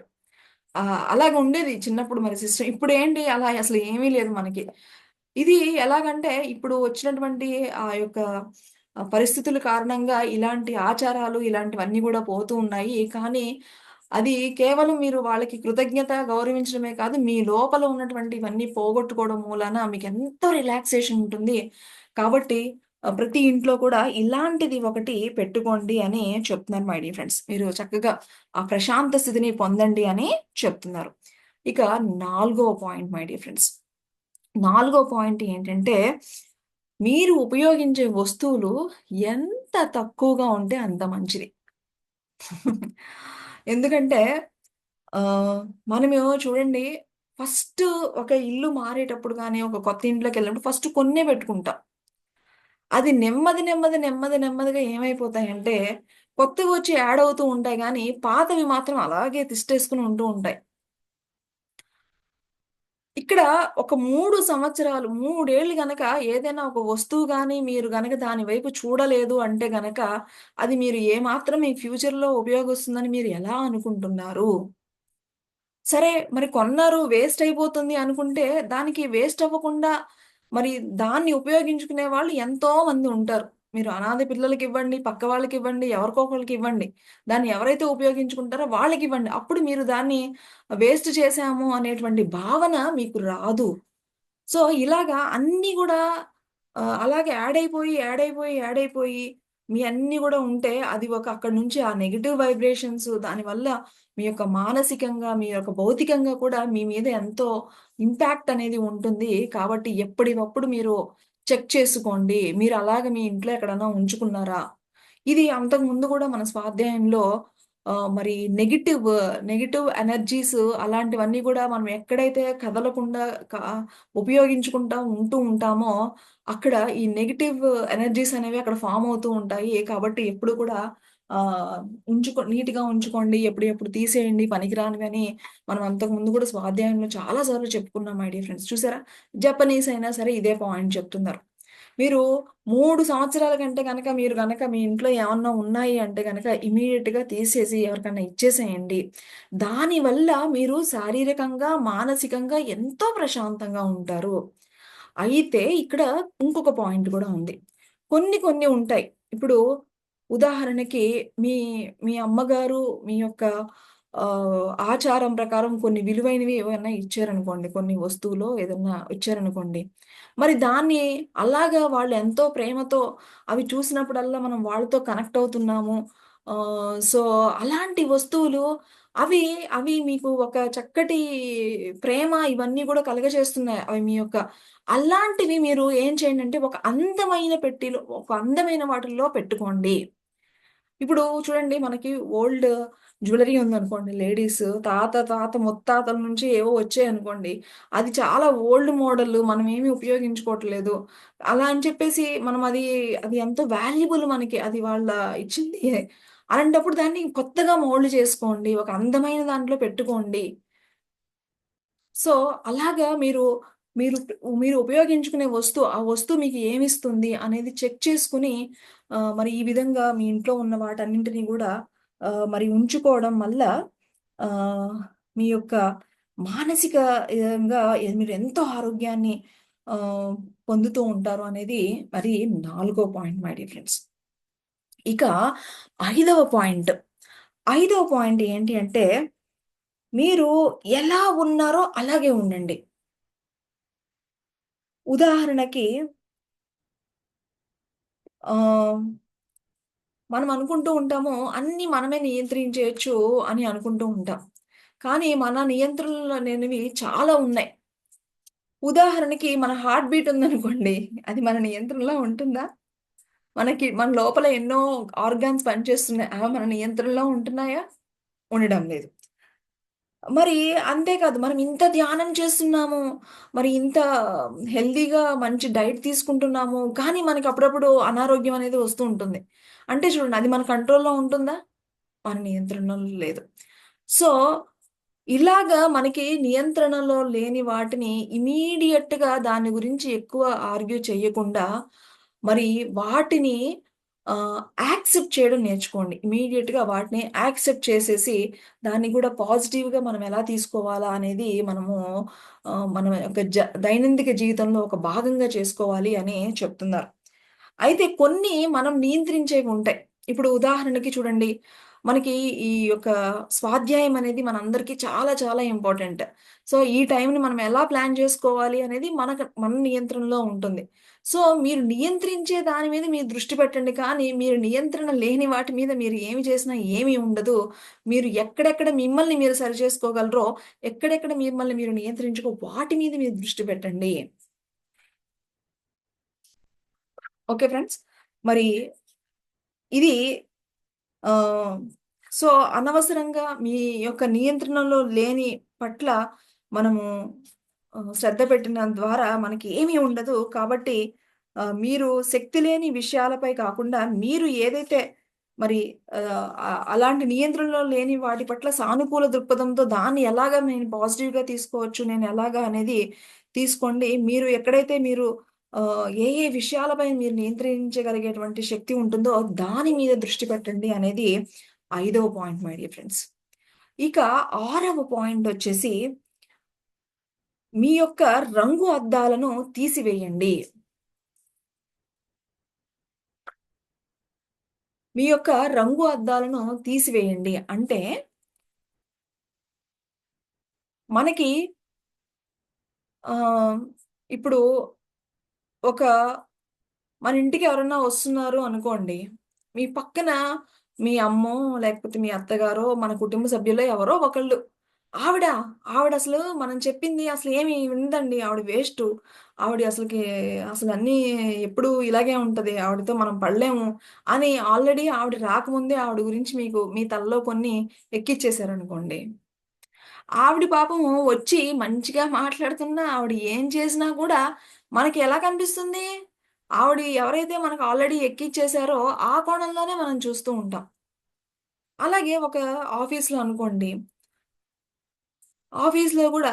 S1: అలాగుండేది చిన్నప్పుడు మరి సిస్టమ్. ఇప్పుడేంటి అలా అసలు ఏమీ లేదు మనకి. ఇది ఎలాగంటే ఇప్పుడు వచ్చినటువంటి ఆ యొక్క పరిస్థితుల కారణంగా ఇలాంటి ఆచారాలు, ఇలాంటివన్నీ గూడా పోతూ ఉన్నాయి. కానీ అది కేవలం మీరు వాళ్ళకి కృతజ్ఞత, గౌరవించడమే కాదు, మీ లోపల ఉన్నటువంటి ఇవన్నీ పోగొట్టుకోవడం మూలాన మీకెంతో రిలాక్సేషన్ ఉంటుంది. కాబట్టి ప్రతి ఇంట్లో కూడా ఇలాంటిది ఒకటి పెట్టుకోండి అని చెప్తున్నాను మై డియర్ ఫ్రెండ్స్. మీరు చక్కగా ఆ ప్రశాంత స్థితిని పొందండి అని చెప్తున్నారు. ఇక నాలుగో పాయింట్ మై డియర్ ఫ్రెండ్స్. నాలుగో పాయింట్ ఏంటంటే, మీరు ఉపయోగించే వస్తువులు ఎంత తక్కువగా ఉంటే అంత మంచిది. ఎందుకంటే మనమేమో చూడండి ఫస్ట్ ఒక ఇల్లు మారేటప్పుడు గాని, ఒక కొత్త ఇంట్లోకెళ్ళినప్పుడు ఫస్ట్ కొన్నే పెట్టుకుంటాం. అది నెమ్మదిగా ఏమైపోతాయంటే కొత్తవి వచ్చి యాడ్ అవుతూ ఉంటాయి కానీ పాతవి మాత్రం అలాగే తిష్టేసుకుని ఉంటూ ఉంటాయి. ఇక్కడ ఒక 3 సంవత్సరాలు, 3 ఏళ్ళు గనక ఏదైనా ఒక వస్తువు గాని మీరు గనక దాని వైపు చూడలేదు అంటే గనక అది మీరు ఏమాత్రం మీ ఫ్యూచర్‌లో ఉపయోగొస్తుందని మీరు ఎలా అనుకుంటున్నారు? సరే మరి కొన్నారు వేస్ట్ అయిపోతుంది అనుకుంటే, దానికి వేస్ట్ అవ్వకుండా మరి దాన్ని ఉపయోగించుకునే వాళ్ళు ఎంతో మంది ఉంటారు. మీరు అనాథ పిల్లలకివ్వండి, పక్క వాళ్ళకివ్వండి, ఎవరికో ఒకళ్ళకివ్వండి. దాన్ని ఎవరైతే ఉపయోగించుకుంటారో వాళ్ళకివ్వండి. అప్పుడు మీరు దాన్ని వేస్ట్ చేశాము అనేటువంటి భావన మీకు రాదు. సో, ఇలాగా అన్నీ గూడా అలాగే యాడ్ అయిపోయి మీ అన్నీ గూడా ఉంటే అది ఒక అక్కడి నుంచి ఆ నెగెటివ్ వైబ్రేషన్స్ దానివల్ల మీ యొక్క మానసికంగా, మీ యొక్క భౌతికంగా కూడా మీ మీద ఎంతో ఇంపాక్ట్ అనేది ఉంటుంది. కాబట్టి ఎప్పటికప్పుడు మీరు చెక్ చేసుకోండి. మీరు అలాగ మీ ఇంట్లో ఎక్కడన్నా ఉంచుకున్నారా? ఇది అంతకుముందు గూడా మన స్వాధ్యాయంలో మరి నెగెటివ్ ఎనర్జీస్ అలాంటివన్నీ గూడా మనం ఎక్కడైతే కదలకుండా క ఉపయోగించుకుంటా ఉంటూ ఉంటామో, అక్కడ ఈ నెగెటివ్ ఎనర్జీస్ అనేవి అక్కడ ఫార్మ్ అవుతూ ఉంటాయి. కాబట్టి ఎప్పుడు కూడా ఆహ్, నీట్‌గా ఉంచుకోండి. ఎప్పుడు తీసేయండి పనికిరానివని మనం అంతకుముందు కూడా స్వాధ్యాయంలో చాలా సార్లు చెప్పుకున్నాం మై డియర్ ఫ్రెండ్స్. చూసారా? జపనీస్ అయినా సరే ఇదే పాయింట్ చెప్తున్నారు. మీరు 3 సంవత్సరాల కంటే గనక మీరు గనక మీ ఇంట్లో ఏమన్నా ఉన్నాయి అంటే గనక ఇమ్మీడియేట్‌గా తీసేసి ఎవరికన్నా ఇచ్చేసేయండి. దానివల్ల మీరు శారీరకంగా, మానసికంగా ఎంతో ప్రశాంతంగా ఉంటారు. అయితే ఇక్కడ ఇంకొక పాయింట్ గూడా ఉంది. కొన్ని ఉంటాయి. ఇప్పుడు ఉదాహరణకి మీ మీ అమ్మగారు మీ యొక్క ఆచారం ప్రకారం కొన్ని విలువైనవి ఏవన్నా ఇచ్చారనుకోండి. కొన్ని వస్తువులో ఏదన్నా ఇచ్చారనుకోండి. మరి దాన్ని అలాగా వాళ్ళు ఎంతో ప్రేమతో అవి చూసినప్పుడల్లా మనం వాళ్ళతో కనెక్ట్ అవుతున్నాము. సో, అలాంటి వస్తువులు అవి, అవి మీకు ఒక చక్కటి ప్రేమ ఇవన్నీ గూడా కలుగజేస్తున్నాయి. అవి మీ యొక్క అలాంటివి మీరు ఏం చేయండంటే ఒక అందమైన పెట్టెలో, ఒక అందమైన వాటిల్లో పెట్టుకోండి. ఇప్పుడు చూడండి మనకి ఓల్డ్ జ్యువెలరీ ఉందనుకోండి లేడీస్ తాత ముత్తాతల నుంచి ఏవో వచ్చాయనుకోండి. అది చాలా ఓల్డ్ మోడల్ మనమేమి ఉపయోగించుకోవట్లేదు. అలా అని చెప్పేసి మనం అది ఎంతో వాల్యుబుల్ మనకి. అది వాళ్ళ ఇచ్చింది. అలాంటప్పుడు దాన్ని కొత్తగా మోల్డ్ చేసుకోండి. ఒక అందమైన దాంట్లో పెట్టుకోండి. సో, అలాగా మీరు మీరు ఉపయోగించుకునే వస్తువు, ఆ వస్తువు మీకు ఏమిస్తుంది అనేది చెక్ చేసుకొని మరి ఈ విధంగా మీ ఇంట్లో ఉన్న వాటన్నింటిని గూడా మరి ఉంచుకోవడం వల్ల ఆహ్, మీ యొక్క మానసిక విధంగా మీరెంతో ఆరోగ్యాన్ని ఆహ్, పొందుతూ ఉంటారు అనేది మరి నాలుగో పాయింట్ మై డియర్ ఫ్రెండ్స్. ఇక ఐదవ పాయింట్. ఐదవ పాయింట్ ఏంటి అంటే, మీరు ఎలా ఉన్నారో అలాగే ఉండండి. ఉదాహరణకి ఆహ్, మనం అనుకుంటూ ఉంటాము, అన్నీ మనమే నియంత్రించేయొచ్చు అని అనుకుంటూ ఉంటాం. కానీ మన నియంత్రణలు అనేవి చాలా ఉన్నాయి. ఉదాహరణకి మన హార్ట్ బీట్ ఉందనుకోండి, అది మన నియంత్రణలో ఉంటుందా? మన లోపల ఎన్నో ఆర్గాన్స్ పనిచేస్తున్నాయి. అవి మన నియంత్రణలో ఉంటున్నాయా? ఉండడం లేదు. మరి అంతే కాదు. మనం ఇంత ధ్యానం చేస్తున్నాము. మరి ఇంత హెల్తీగా మంచి డైట్ తీసుకుంటున్నాము. కానీ మనకి అప్పుడప్పుడు అనారోగ్యం అనేది వస్తూ ఉంటుంది. అంటే చూడండి అది మన కంట్రోల్‌లో ఉంటుందా? మన నియంత్రణలో లేదు. సో, ఇలాగా మనకి నియంత్రణలో లేని వాటిని ఇమ్మీడియేట్‌గా దాని గురించి ఎక్కువ ఆర్గ్యూ చెయ్యకుండా, మరి వాటిని ఆహ్, యాక్సెప్ట్ చేయడం నేర్చుకోండి. ఇమ్మీడియేట్‌గా వాటిని యాక్సెప్ట్ చేసేసి, దాన్ని గూడా పాజిటివ్‌గా మనం ఎలా తీసుకోవాలా అనేది మనము మన యొక్క దైనందిక జీవితంలో ఒక భాగంగా చేసుకోవాలి అని చెప్తున్నారు. అయితే కొన్ని మనం నియంత్రించేవి ఉంటాయి. ఇప్పుడు ఉదాహరణకి చూడండి, మనకి ఈ యొక్క స్వాధ్యాయం అనేది మనందరికీ చాలా చాలా ఇంపార్టెంట్. సో, ఈ టైంని మనం ఎలా ప్లాన్ చేసుకోవాలి అనేది మన నియంత్రణలో ఉంటుంది. సో, మీరు నియంత్రించే దాని మీద మీరు దృష్టి పెట్టండి. కానీ మీరు నియంత్రణ లేని వాటి మీద మీరు ఏమి చేసినా ఏమీ ఉండదు. మీరు ఎక్కడెక్కడ మిమ్మల్ని మీరు సరిచేసుకోగలరో, ఎక్కడెక్కడ మిమ్మల్ని మీరు వాటి మీద మీరు దృష్టి పెట్టండి. Okay friends. మరి ఇది ఆహ్, సో, అనవసరంగా మీ యొక్క నియంత్రణలో లేని పట్ల మనము శ్రద్ధ పెట్టిన ద్వారా మనకి ఏమీ ఉండదు. కాబట్టి మీరు శక్తి లేని విషయాలపై కాకుండా మీరు ఏదైతే మరి అలాంటి నియంత్రణలో లేని వాటి పట్ల సానుకూల దృక్పథంతో దాన్ని ఎలాగా నేను పాజిటివ్‌గా తీసుకోవచ్చు, నేను ఎలాగా అనేది తీసుకోండి. మీరు ఎక్కడైతే మీరు ఏ విషయాలపై మీరు నియంత్రించగలిగేటువంటి శక్తి ఉంటుందో దాని మీద దృష్టి పెట్టండి అనేది ఐదవ పాయింట్ మై డియర్ ఫ్రెండ్స్. ఇక ఆరవ పాయింట్ వచ్చేసి మీ యొక్క రంగు అద్దాలను తీసివేయండి. మీ యొక్క రంగు అద్దాలను తీసివేయండి. అంటే మనకి ఆహ్, ఇప్పుడు ఒక మన ఇంటికి ఎవరన్నా వస్తున్నారు అనుకోండి. మీ పక్కన మీ అమ్మో, లేకపోతే మీ అత్తగారో, మన కుటుంబ సభ్యులో ఎవరో ఒకళ్ళు. ఆవిడ, ఆవిడసలు మనం చెప్పింది అసలేమి వినదండి. ఆవిడ వేస్టు. ఆవిడ అసలకి అసలన్నీ ఎప్పుడూ ఇలాగే ఉంటది. ఆవిడతో మనం పడలేము అని ఆల్రెడీ ఆవిడ రాకముందే ఆవిడ గురించి మీకు మీ తలలో కొన్ని ఎక్కిచ్చేసారనుకోండి. ఆవిడ పాపము వచ్చి మంచిగా మాట్లాడుతున్నా, ఆవిడ ఏం చేసినా కూడా మనకి ఎలా కనిపిస్తుంది? ఆవిడ ఎవరైతే మనకు ఆల్రెడీ ఎక్కిచ్చేసారో ఆ కోణంలోనే మనం చూస్తూ ఉంటాం. అలాగే ఒక ఆఫీస్‌లో అనుకోండి. ఆఫీస్‌లో గూడా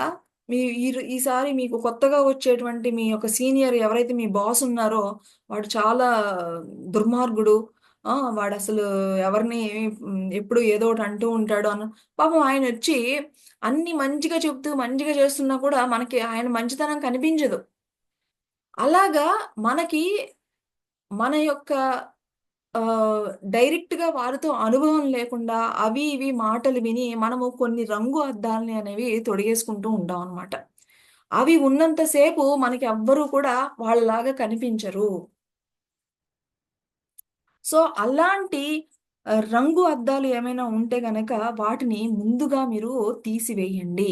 S1: మీ ఈసారి మీకు కొత్తగా వచ్చేటువంటి మీ యొక్క సీనియర్ ఎవరైతే మీ బాస్ ఉన్నారో, వాడు చాలా దుర్మార్గుడు. వాడసలు ఎవరిని ఎప్పుడు ఏదో ఒకటి అంటూ ఉంటాడు పాపం ఆయనొచ్చి అన్నీ మంచిగా చెప్తూ, మంచిగా చేస్తున్నా కూడా మనకి ఆయన మంచితనం కనిపించదు. అలాగా మనకి మన యొక్క డైరెక్ట్‌గా వారితో అనుభవం లేకుండా అవి ఇవి మాటలు విని మనము కొన్ని రంగు అద్దాలని అనేవి తొడిగేసుకుంటూ ఉంటామనమాట. అవి ఉన్నంత సేపు మనకి ఎవ్వరు కూడా వాళ్ళలాగా కనిపించరు. సో, అలాంటి రంగు అద్దాలు ఏమైనా ఉంటే గనక వాటిని ముందుగా మీరు తీసివేయండి.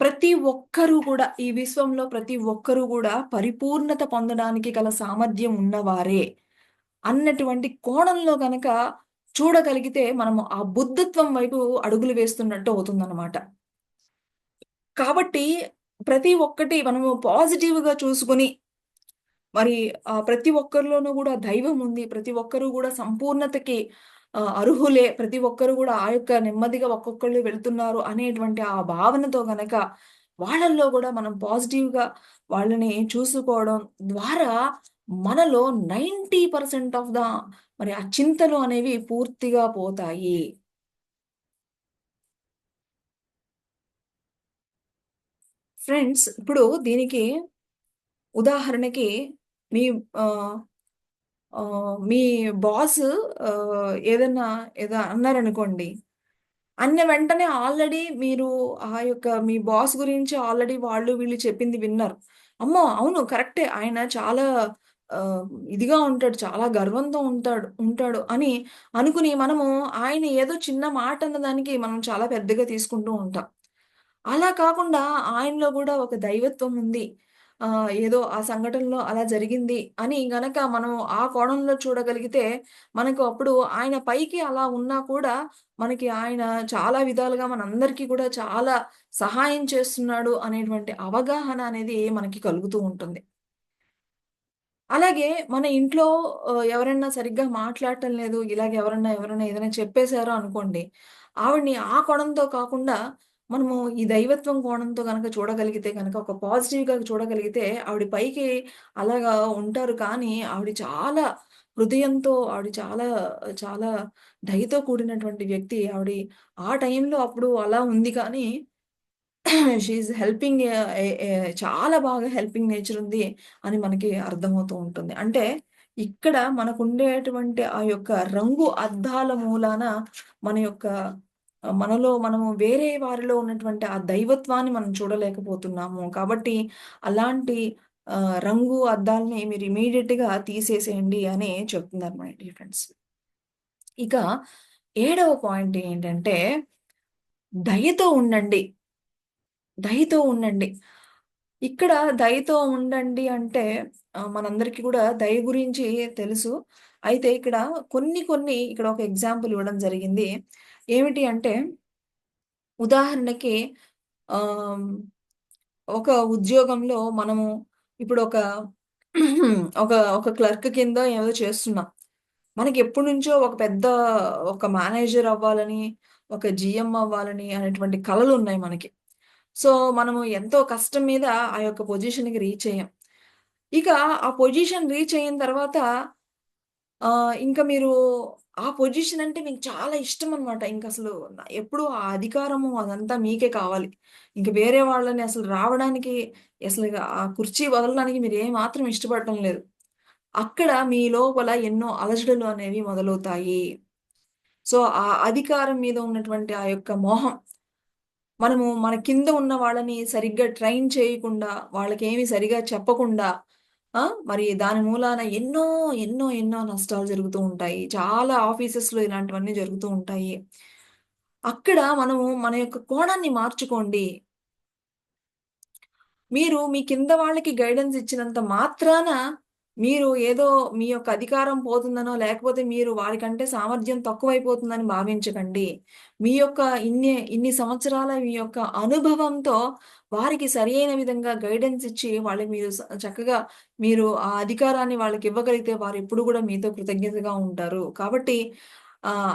S1: ప్రతి ఒక్కరు కూడా ఈ విశ్వంలో ప్రతి ఒక్కరు గూడా పరిపూర్ణత పొందడానికి గల సామర్థ్యం ఉన్నవారే. అన్నటువంటి కోణంలో గనక చూడగలిగితే మనము ఆ బుద్ధత్వం వైపు అడుగులు వేస్తున్నట్టు అవుతుందనమాట. కాబట్టి ప్రతి ఒక్కటి మనము పాజిటివ్‌గా చూసుకొని మరి ప్రతి ఒక్కరిలోనూ గూడా దైవం ఉంది. ప్రతి ఒక్కరు గూడా సంపూర్ణతకి అర్హులే. ప్రతి ఒక్కరు గూడా ఆ యొక్క నెమ్మదిగా ఒక్కొక్కళ్ళు వెళ్తున్నారు అనేటువంటి ఆ భావనతో గనక వాళ్ళల్లో గూడా మనం పాజిటివ్‌గా వాళ్ళని చూసుకోవడం ద్వారా మనలో 90% ఆఫ్ ద మరి ఆ చింతలు అనేవి పూర్తిగా పోతాయి. ఫ్రెండ్స్ ఇప్పుడు దీనికి ఉదాహరణకి మీ ఆహ్ మీ బాస్ ఏదన్నా ఏదో అన్నారనుకోండి. అన్న వెంటనే ఆల్రెడీ మీరు ఆ యొక్క మీ బాస్ గురించి ఆల్రెడీ వాళ్ళు వీళ్ళు చెప్పింది విన్నారు. అమ్మో! అవును కరెక్టే. ఆయన చాలా ఆహ్, ఇదిగా ఉంటాడు. చాలా గర్వంతో ఉంటాడు ఉంటాడు అని అనుకుని మనము ఆయన ఏదో చిన్న మాట అన్నదానికి మనం చాలా పెద్దగా తీసుకుంటూ ఉంటాం. అలా కాకుండా ఆయనలో గూడా ఒక దైవత్వం ఉంది. ఏదో ఆ సంఘటనలో అలా జరిగింది అని గనక మనం ఆ కోణంలో చూడగలిగితే, మనకు అప్పుడు ఆయన పైకి అలా ఉన్నా కూడా, మనకి ఆయన చాలా విధాలుగా మనందరికీ కూడా చాలా సహాయం చేస్తున్నాడు అనేటువంటి అవగాహన అనేది మనకి కలుగుతూ ఉంటుంది. అలాగే మన ఇంట్లో ఎవరైనా సరిగ్గా మాట్లాడటం లేదు. ఇలాగ ఎవరైనా ఏదైనా చెప్పేసారు అనుకోండి. ఆవిడని ఆ కోణంతో కాకుండా మనము ఈ దైవత్వం కోణంతో గనక చూడగలిగితే గనక ఒక పాజిటివ్‌గా చూడగలిగితే ఆవిడ పైకి అలాగా ఉంటారు కానీ ఆవిడ చాలా హృదయంతో ఆవిడ చాలా చాలా దయతో కూడినటువంటి వ్యక్తి. ఆవిడ ఆ టైంలో అప్పుడు అలా ఉంది కానీ షీ ఈజ్ హెల్పింగ్ చాలా బాగా హెల్పింగ్ నేచర్ ఉంది అని మనకి అర్థమవుతూ ఉంటుంది. అంటే ఇక్కడ మనకుండేటువంటి ఆ యొక్క రంగు అద్దాల మూలాన మన యొక్క మనలో మనము వేరే వారిలో ఉన్నటువంటి ఆ దైవత్వాన్ని మనం చూడలేకపోతున్నాము. కాబట్టి అలాంటి రంగు అద్దాల్ని మీరు ఇమ్మీడియేట్‌గా తీసేసేయండి అని చెప్తున్నాను మై డియర్ ఫ్రెండ్స్. ఇక ఏడవ పాయింట్ ఏంటంటే దయతో ఉండండి. దయతో ఉండండి. ఇక్కడ దయతో ఉండండి అంటే మనందరికీ కూడా దయ గురించి తెలుసు. అయితే ఇక్కడ కొన్ని ఇక్కడ ఒక ఎగ్జాంపుల్ ఇవ్వడం జరిగింది. ఏమిటి అంటే ఉదాహరణకి ఆహ్ ఒక ఉద్యోగంలో మనము ఇప్పుడు ఒక ఒక ఒక క్లర్క్ కింద ఏదో చేస్తున్నాం. మనకి ఎప్పటి నుంచో ఒక పెద్ద ఒక మేనేజర్ అవ్వాలని, ఒక జీఎం అవ్వాలని అనేటువంటి కలలు ఉన్నాయి మనకి. సో, మనము ఎంతో కష్టం మీద ఆ యొక్క పొజిషన్‌కి రీచ్ అయ్యాం. ఇక ఆ పొజిషన్ రీచ్ అయిన తర్వాత ఇంక మీరు ఆ పొజిషన్ అంటే మీకు చాలా ఇష్టమనమాట. ఇంకసలు ఎప్పుడు ఆ అధికారము అదంతా మీకే కావాలి. ఇంక వేరే వాళ్ళని అసలు రావడానికి అసలు ఆ కుర్చీ వదలడానికి మీరు ఏమాత్రం ఇష్టపడటం లేదు. అక్కడ మీ లోపల ఎన్నో అలజడులు అనేవి మొదలవుతాయి. సో, ఆ అధికారం మీద ఉన్నటువంటి ఆ యొక్క మోహం మనము మన కింద ఉన్న వాళ్ళని సరిగ్గా ట్రైన్ చేయకుండా, వాళ్ళకేమి సరిగా చెప్పకుండా ఆ! మరి దాని మూలాన ఎన్నో నష్టాలు జరుగుతూ ఉంటాయి. చాలా ఆఫీసెస్‌లో ఇలాంటివన్నీ జరుగుతూ ఉంటాయి. అక్కడ మనము మన యొక్క కోణాన్ని మార్చుకోండి. మీరు మీ కింద వాళ్ళకి గైడెన్స్ ఇచ్చినంత మాత్రాన, మీరు ఏదో మీ యొక్క అధికారం పోతుందనో, లేకపోతే మీరు వారికంటే సామర్థ్యం తక్కువైపోతుందని భావించకండి. మీ యొక్క ఇన్ని సంవత్సరాల మీ యొక్క అనుభవంతో వారికి సరియైన విధంగా గైడెన్స్ ఇచ్చి, వాళ్ళకి మీరు చక్కగా మీరు ఆ అధికారాన్ని వాళ్ళకివ్వగలిగితే వారెప్పుడు గూడా మీతో కృతజ్ఞతగా ఉంటారు. కాబట్టి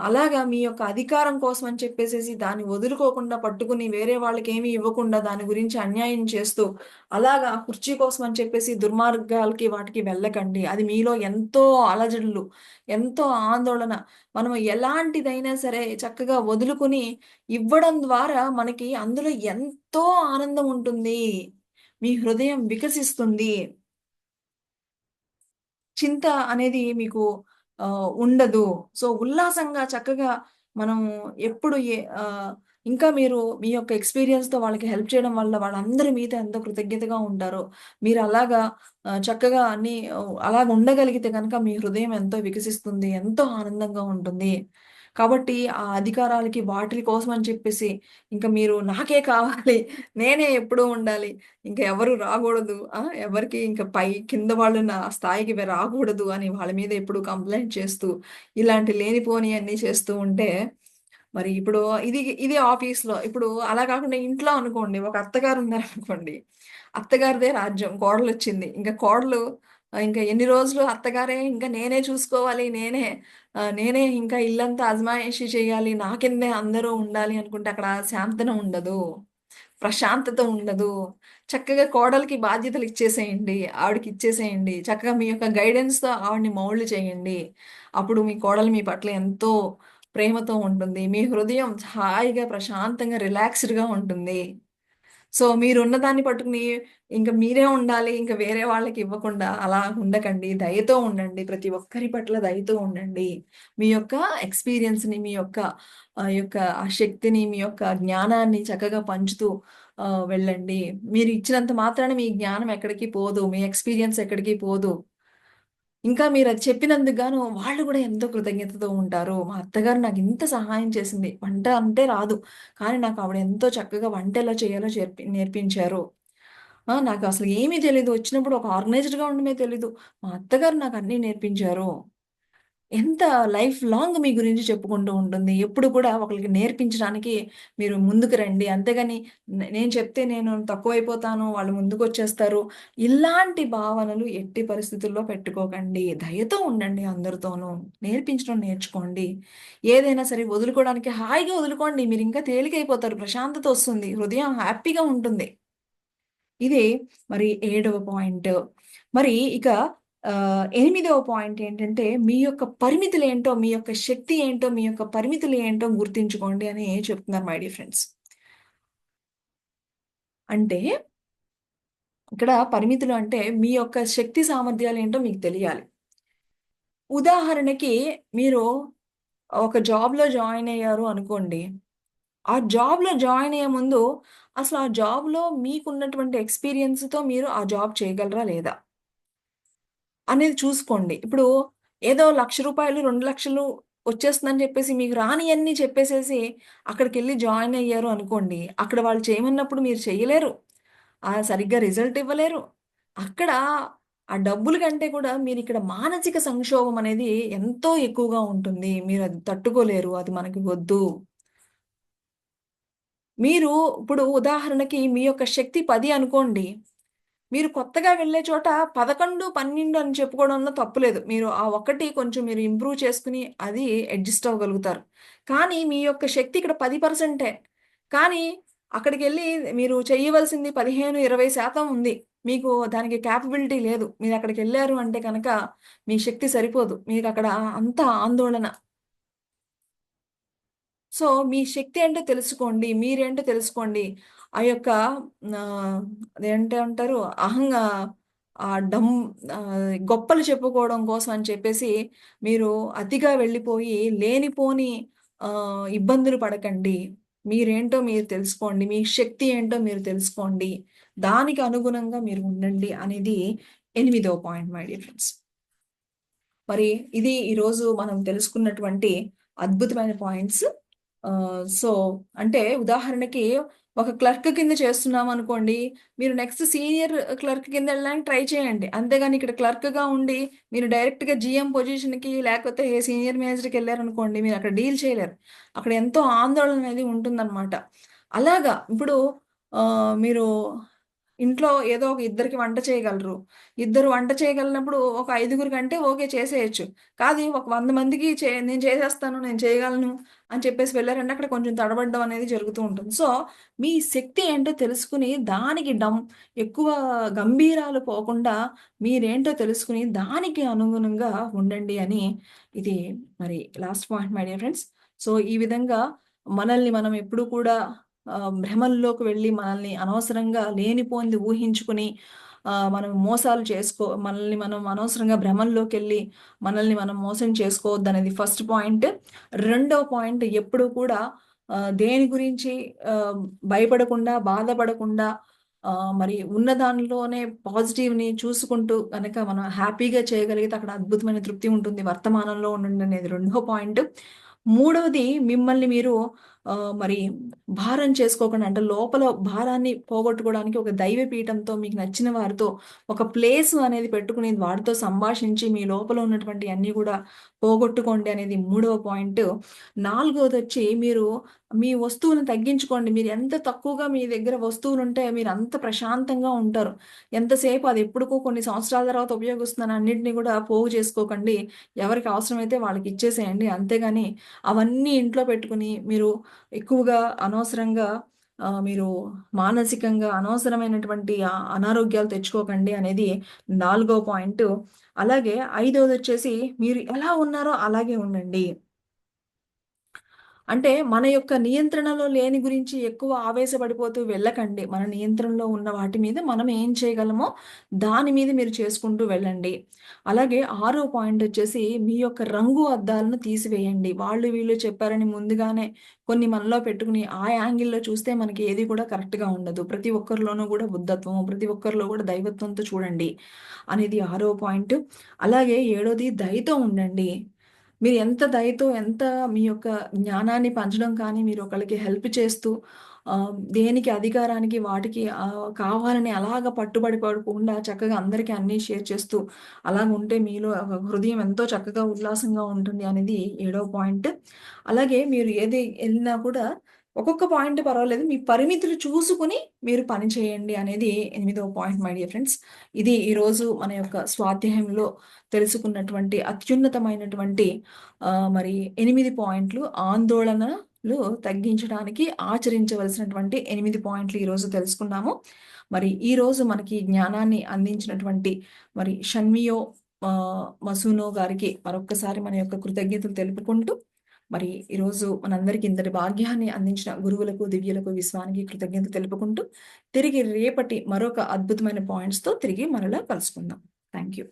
S1: అలాగా మీ యొక్క అధికారం కోసం అని చెప్పేసేసి దాన్ని వదులుకోకుండా పట్టుకుని వేరే వాళ్ళకేమి ఇవ్వకుండా దాని గురించి అన్యాయం చేస్తూ అలాగా ఆ కుర్చీ కోసం అని చెప్పేసి దుర్మార్గాలకి వాటికి వెళ్ళకండి. అది మీలో ఎంతో అలజడులు, ఎంతో ఆందోళన మనం ఎలాంటిదైనా సరే చక్కగా వదులుకొని ఇవ్వడం ద్వారా మనకి అందులో ఎంతో ఆనందం ఉంటుంది. మీ హృదయం వికసిస్తుంది. చింత అనేది మీకు ఉండదు. సో, ఉల్లాసంగా చక్కగా మనం ఎప్పుడు ఇంకా మీరు మీ యొక్క ఎక్స్‌పీరియన్స్‌తో వాళ్ళకి హెల్ప్ చేయడం వల్ల వాళ్ళందరూ మీతో ఎంతో కృతజ్ఞతగా ఉంటారో, మీరు అలాగా చక్కగా అన్నీ అలాగ ఉండగలిగితే గనక మీ హృదయం ఎంతో వికసిస్తుంది. ఎంతో ఆనందంగా ఉంటుంది. కాబట్టి ఆ అధికారాలకి వాటిలి కోసం అని చెప్పేసి ఇంక మీరు నాకే కావాలి, నేనే ఎప్పుడూ ఉండాలి, ఇంక ఎవరు రాగూడదు. ఎవరికీ ఇంక కింద వాళ్ళు నా స్థాయికి రాకూడదు అని వాళ్ళ మీద ఎప్పుడు కంప్లెయింట్ చేస్తూ, ఇలాంటి లేనిపోనియన్నీ చేస్తూ ఉంటే, మరి ఇప్పుడు ఇది ఆఫీస్‌లో. ఇప్పుడు అలా కాకుండా ఇంట్లో అనుకోండి. ఒక అత్తగారు ఉన్నారనుకోండి. అత్తగారిదే రాజ్యం. కోడలొచ్చింది. ఇంక కోడలు ఇంక ఎన్ని రోజులు అత్తగారే ఇంక నేనే చూసుకోవాలి. నేనే ఇంకా ఇల్లంతా అజమాయిషీ చేయాలి. నా కిందే అందరూ ఉండాలి అనుకుంటే అక్కడ శాంతన ఉండదు. ప్రశాంతత ఉండదు. చక్కగా కోడలికి బాధ్యతలిచ్చేసేయండి. ఆవిడకిచ్చేసేయండి. చక్కగా మీ యొక్క గైడెన్స్‌తో ఆవిడని మౌల్డ్ చేయండి. అప్పుడు మీ కోడలు మీ పట్ల ఎంతో ప్రేమతో ఉంటుంది. మీ హృదయం హాయిగా, ప్రశాంతంగా, రిలాక్స్‌డ్‌గా ఉంటుంది. సో, మీరున్న దాన్ని పట్టుకుని ఇంక మీరే ఉండాలి. ఇంక వేరే వాళ్ళకివ్వకుండా అలా ఉండకండి. దయతో ఉండండి. ప్రతి ఒక్కరి పట్ల దయతో ఉండండి. మీ యొక్క ఎక్స్‌పీరియన్స్‌ని, మీ యొక్క ఆ శక్తిని, మీ యొక్క జ్ఞానాన్ని చక్కగా పంచుతూ వెళ్ళండి. మీరు ఇచ్చినంత మాత్రాన మీ జ్ఞానం ఎక్కడికి పోదు. మీ ఎక్స్‌పీరియన్స్ ఎక్కడికి పోదు. ఇంకా మీరది చెప్పినందుకు గాను వాళ్ళు గూడా ఎంతో కృతజ్ఞతతో ఉంటారు. మా అత్తగారు నాకింత సహాయం చేసింది. వంట అంటే రాదు. కానీ నాకావిడ ఎంతో చక్కగా వంటెలా చేయాలో నేర్పించారు. నాకసలు ఏమీ తెలీదు. వచ్చినప్పుడు ఒక ఆర్గనైజ్డ్‌గా ఉండడమే తెలీదు. మా అత్తగారు నాకన్నీ నేర్పించారు. ఎంత లైఫ్ లాంగ్ మీ గురించి చెప్పుకుంటూ ఉంటుంది. ఎప్పుడు కూడా ఒకళ్ళకి నేర్పించడానికి మీరు ముందుకు రండి. అంతేగాని నేను చెప్తే నేను తక్కువైపోతాను, వాళ్ళు ముందుకొచ్చేస్తారు. ఇలాంటి భావనలు ఎట్టి పరిస్థితుల్లో పెట్టుకోకండి. దయతో ఉండండి అందరితోనూ. నేర్పించడం నేర్చుకోండి. ఏదైనా సరే వదులుకోవడానికి హాయిగా వదులుకోండి. మీరింకా తేలికైపోతారు. ప్రశాంతత ఒస్తుంది. హృదయం హ్యాపీగా ఉంటుంది. ఇది మరి ఏడవ పాయింట్. మరి ఇక ఎనిమిదవ పాయింట్ ఏంటంటే, మీ యొక్క పరిమితులేంటో, మీ యొక్క శక్తి ఏంటో, మీ యొక్క పరిమితులు ఏంటో గుర్తించుకోండి అని చెప్తున్నారు మై డియర్ ఫ్రెండ్స్. అంటే ఇక్కడ పరిమితులు అంటే మీ యొక్క శక్తి సామర్థ్యాలేంటో మీకు తెలియాలి. ఉదాహరణకి మీరు ఒక జాబ్‌లో జాయిన్ అయ్యారు అనుకోండి. ఆ జాబ్‌లో జాయిన్ అయ్యే ముందు అసలు ఆ జాబ్‌లో మీకున్నటువంటి ఎక్స్‌పీరియన్స్‌తో మీరు ఆ జాబ్ చేయగలరా లేదా? అనేది చూసుకోండి. ఇప్పుడు ఏదో రూ. 1,00,000, 2,00,000 వచ్చేస్తుందని చెప్పేసి మీకు రానియన్నీ చెప్పేసేసి అక్కడికెళ్లి జాయిన్ అయ్యారు అనుకోండి. అక్కడ వాళ్ళు చేయమన్నప్పుడు మీరు చేయలేరు. సరిగ్గా రిజల్ట్ ఇవ్వలేరు. అక్కడ ఆ డబ్బుల కంటే కూడా మీరిక్కడ మానసిక సంక్షోభం అనేది ఎంతో ఎక్కువగా ఉంటుంది. మీరది తట్టుకోలేరు. అది మనకి వద్దు. మీరు ఇప్పుడు ఉదాహరణకి మీ యొక్క శక్తి 10 అనుకోండి. మీరు కొత్తగా వెళ్ళే చోట 11, 12 అని చెప్పుకోవడంలో తప్పులేదు. మీరు ఆ ఒక్కటి కొంచెం మీరు ఇంప్రూవ్ చేసుకొని అది అడ్జస్ట్ అవ్వగలుగుతారు. కానీ మీ యొక్క శక్తి ఇక్కడ 10%. కానీ అక్కడికెళ్ళి మీరు చేయవలసింది 15, 20% ఉంది. మీకు దానికి కేపబిలిటీ లేదు. మీరక్కడికెళ్లారు అంటే గనక మీ శక్తి సరిపోదు. మీకక్కడ అంతా ఆందోళన. సో, మీ శక్తి ఏంటో తెలుసుకోండి. మీరేంటో తెలుసుకోండి. ఆ యొక్క అదేంటి అంటారు డమ్ గొప్పలు చెప్పుకోవడం కోసం అని చెప్పేసి మీరు అతిగా వెళ్ళిపోయి లేనిపోని ఇబ్బందులు పడకండి. మీరేంటో మీరు తెలుసుకోండి. మీ శక్తి ఏంటో మీరు తెలుసుకోండి. దానికి అనుగుణంగా మీరు ఉండండి అనేది ఎనిమిదవ పాయింట్ మై డియర్ ఫ్రెండ్స్. మరి ఇది ఈరోజు మనం తెలుసుకున్నటువంటి అద్భుతమైన పాయింట్స్. సో, అంటే ఉదాహరణకి ఒక క్లర్క్ కింద చేస్తున్నామనుకోండి, మీరు నెక్స్ట్ సీనియర్ క్లర్క్ కింద వెళ్ళడానికి ట్రై చేయండి. అంతేగాని ఇక్కడ క్లర్క్‌గా ఉండి మీరు డైరెక్ట్‌గా జీఎం పొజిషన్‌కి లేకపోతే సీనియర్ మేనేజర్‌కెళ్లారనుకోండి, మీరక్కడ డీల్ చేయలేరు. అక్కడ ఎంతో ఆందోళన అనేది ఉంటుందన్నమాట. అలాగా ఇప్పుడు మీరు ఇంట్లో ఏదో ఒక ఇద్దరికి వంట చేయగలరు. ఇద్దరు వంట చేయగలిగినప్పుడు ఒక ఐదుగురికంటే ఓకే చేసేయొచ్చు. కాదు ఒక 100 మందికి నేను చేసేస్తాను, నేను చేయగలను అని చెప్పేసి వెళ్లారంటే అక్కడ కొంచెం తడబడడం అనేది జరుగుతూ ఉంటుంది. సో, మీ శక్తి ఏంటో తెలుసుకొని దానికి ఎక్కువ గంభీరాలు పోకుండా మీరేంటో తెలుసుకొని దానికి అనుగుణంగా ఉండండి అని ఇది మరి last point my dear friends. So, ఈ విధంగా మనల్ని మనం ఎప్పుడూ కూడా భ్రమల్లోకి వెళ్ళి మనల్ని అనవసరంగా లేనిపోనిది ఊహించుకుని మనం మోసాలు మనల్ని మనం అనవసరంగా భ్రమల్లోకెళ్ళి మనల్ని మనం మోసం చేసుకోవద్దనేది ఫస్ట్ పాయింట్. రెండో పాయింట్ ఎప్పుడూ కూడా దేని గురించి భయపడకుండా, బాధపడకుండా మరి ఉన్న దానిలోనే పాజిటివ్‌ని చూసుకుంటూ గనక మనం హ్యాపీగా చేయగలిగితే అక్కడ అద్భుతమైన తృప్తి ఉంటుంది. వర్తమానంలో ఉండండి అనేది రెండో పాయింట్. మూడవది మిమ్మల్ని మీరు మరి భారం చేసుకోకుండా అంటే లోపల భారాన్ని పోగొట్టుకోవడానికి ఒక దైవ పీఠంతో మీకు నచ్చిన వారితో ఒక ప్లేస్ అనేది పెట్టుకుని వారితో సంభాషించి మీ లోపల ఉన్నటువంటి అన్నీ కూడా పోగొట్టుకోండి అనేది మూడవ పాయింట్. నాలుగవదొచ్చి మీరు మీ వస్తువులను తగ్గించుకోండి. మీరు ఎంత తక్కువగా మీ దగ్గర వస్తువులుంటే మీరు అంత ప్రశాంతంగా ఉంటారు. ఎంతసేపు అది ఎప్పుడుకో కొన్ని సంవత్సరాల తర్వాత ఉపయోగిస్తున్నాను అన్నిటిని కూడా పోగు చేసుకోకండి. ఎవరికి అవసరమైతే వాళ్ళకి ఇచ్చేసేయండి. అంతేగాని అవన్నీ ఇంట్లో పెట్టుకొని మీరు ఎక్కువగా అనవసరంగా మీరు మానసికంగా అనవసరమైనటువంటి అనారోగ్యాలు తెచ్చుకోకండి అనేది నాలుగో పాయింట్. అలాగే ఐదవదొచ్చేసి మీరు ఎలా ఉన్నారో అలాగే ఉండండి. అంటే మన యొక్క నియంత్రణలో లేని గురించి ఎక్కువ ఆవేశపడిపోతూ వెళ్ళకండి. మన నియంత్రణలో ఉన్న వాటి మీద మనం ఏం చేయగలమో దాని మీద మీరు చేసుకుంటూ వెళ్ళండి. అలాగే ఆరో పాయింట్ వచ్చేసి మీ యొక్క రంగు అద్దాలను తీసివేయండి. వాళ్ళు వీళ్ళు చెప్పారని ముందుగానే కొన్ని మనలో పెట్టుకుని ఆ యాంగిల్‌లో చూస్తే మనకి ఏది కూడా కరెక్ట్‌గా ఉండదు. ప్రతి ఒక్కరిలోనూ కూడా బుద్ధత్వం, ప్రతి ఒక్కరిలో కూడా దైవత్వంతో చూడండి అనేది ఆరో పాయింట్. అలాగే ఏడోది దయతో ఉండండి. మీరు ఎంత దయతో, ఎంత మీ యొక్క జ్ఞానాన్ని పంచడం కానీ, మీరు ఒకళ్ళకి హెల్ప్ చేస్తూ దేనికి అధికారానికి వాటికి కావాలని అలాగ పట్టుబడి పడకుండా చక్కగా అందరికీ అన్నీ షేర్ చేస్తూ అలాగుంటే మీలో హృదయం ఎంతో చక్కగా ఉల్లాసంగా ఉంటుంది అనేది ఏడవ పాయింట్. అలాగే మీరు ఏది ఎళ్ళినా కూడా ఒక్కొక్క పాయింట్ పర్వాలేదు. మీ పరిమితులు చూసుకొని మీరు పని చేయండి అనేది ఎనిమిదవ పాయింట్ మై డియర్ ఫ్రెండ్స్. ఇది ఈరోజు మన యొక్క స్వాధ్యాయంలో తెలుసుకున్నటువంటి అత్యున్నతమైనటువంటి మరి 8 పాయింట్లు ఆందోళనలు తగ్గించడానికి ఆచరించవలసినటువంటి 8 పాయింట్లు ఈరోజు తెలుసుకున్నాము. మరి ఈరోజు మనకి జ్ఞానాన్ని అందించినటువంటి మరి షన్మియో మసూనో గారికి మరొక్కసారి మన యొక్క కృతజ్ఞతలు తెలుపుకుంటూ మరి ఈరోజు మనందరికీ ఇంతటి భాగ్యాన్ని అందించిన గురువులకు, దివ్యులకు, విశ్వానికి కృతజ్ఞతలు తెలుపుకుంటూ తిరిగి రేపటి మరొక అద్భుతమైన పాయింట్స్‌తో తిరిగి మరలా కలుసుకుందాం. Thank you.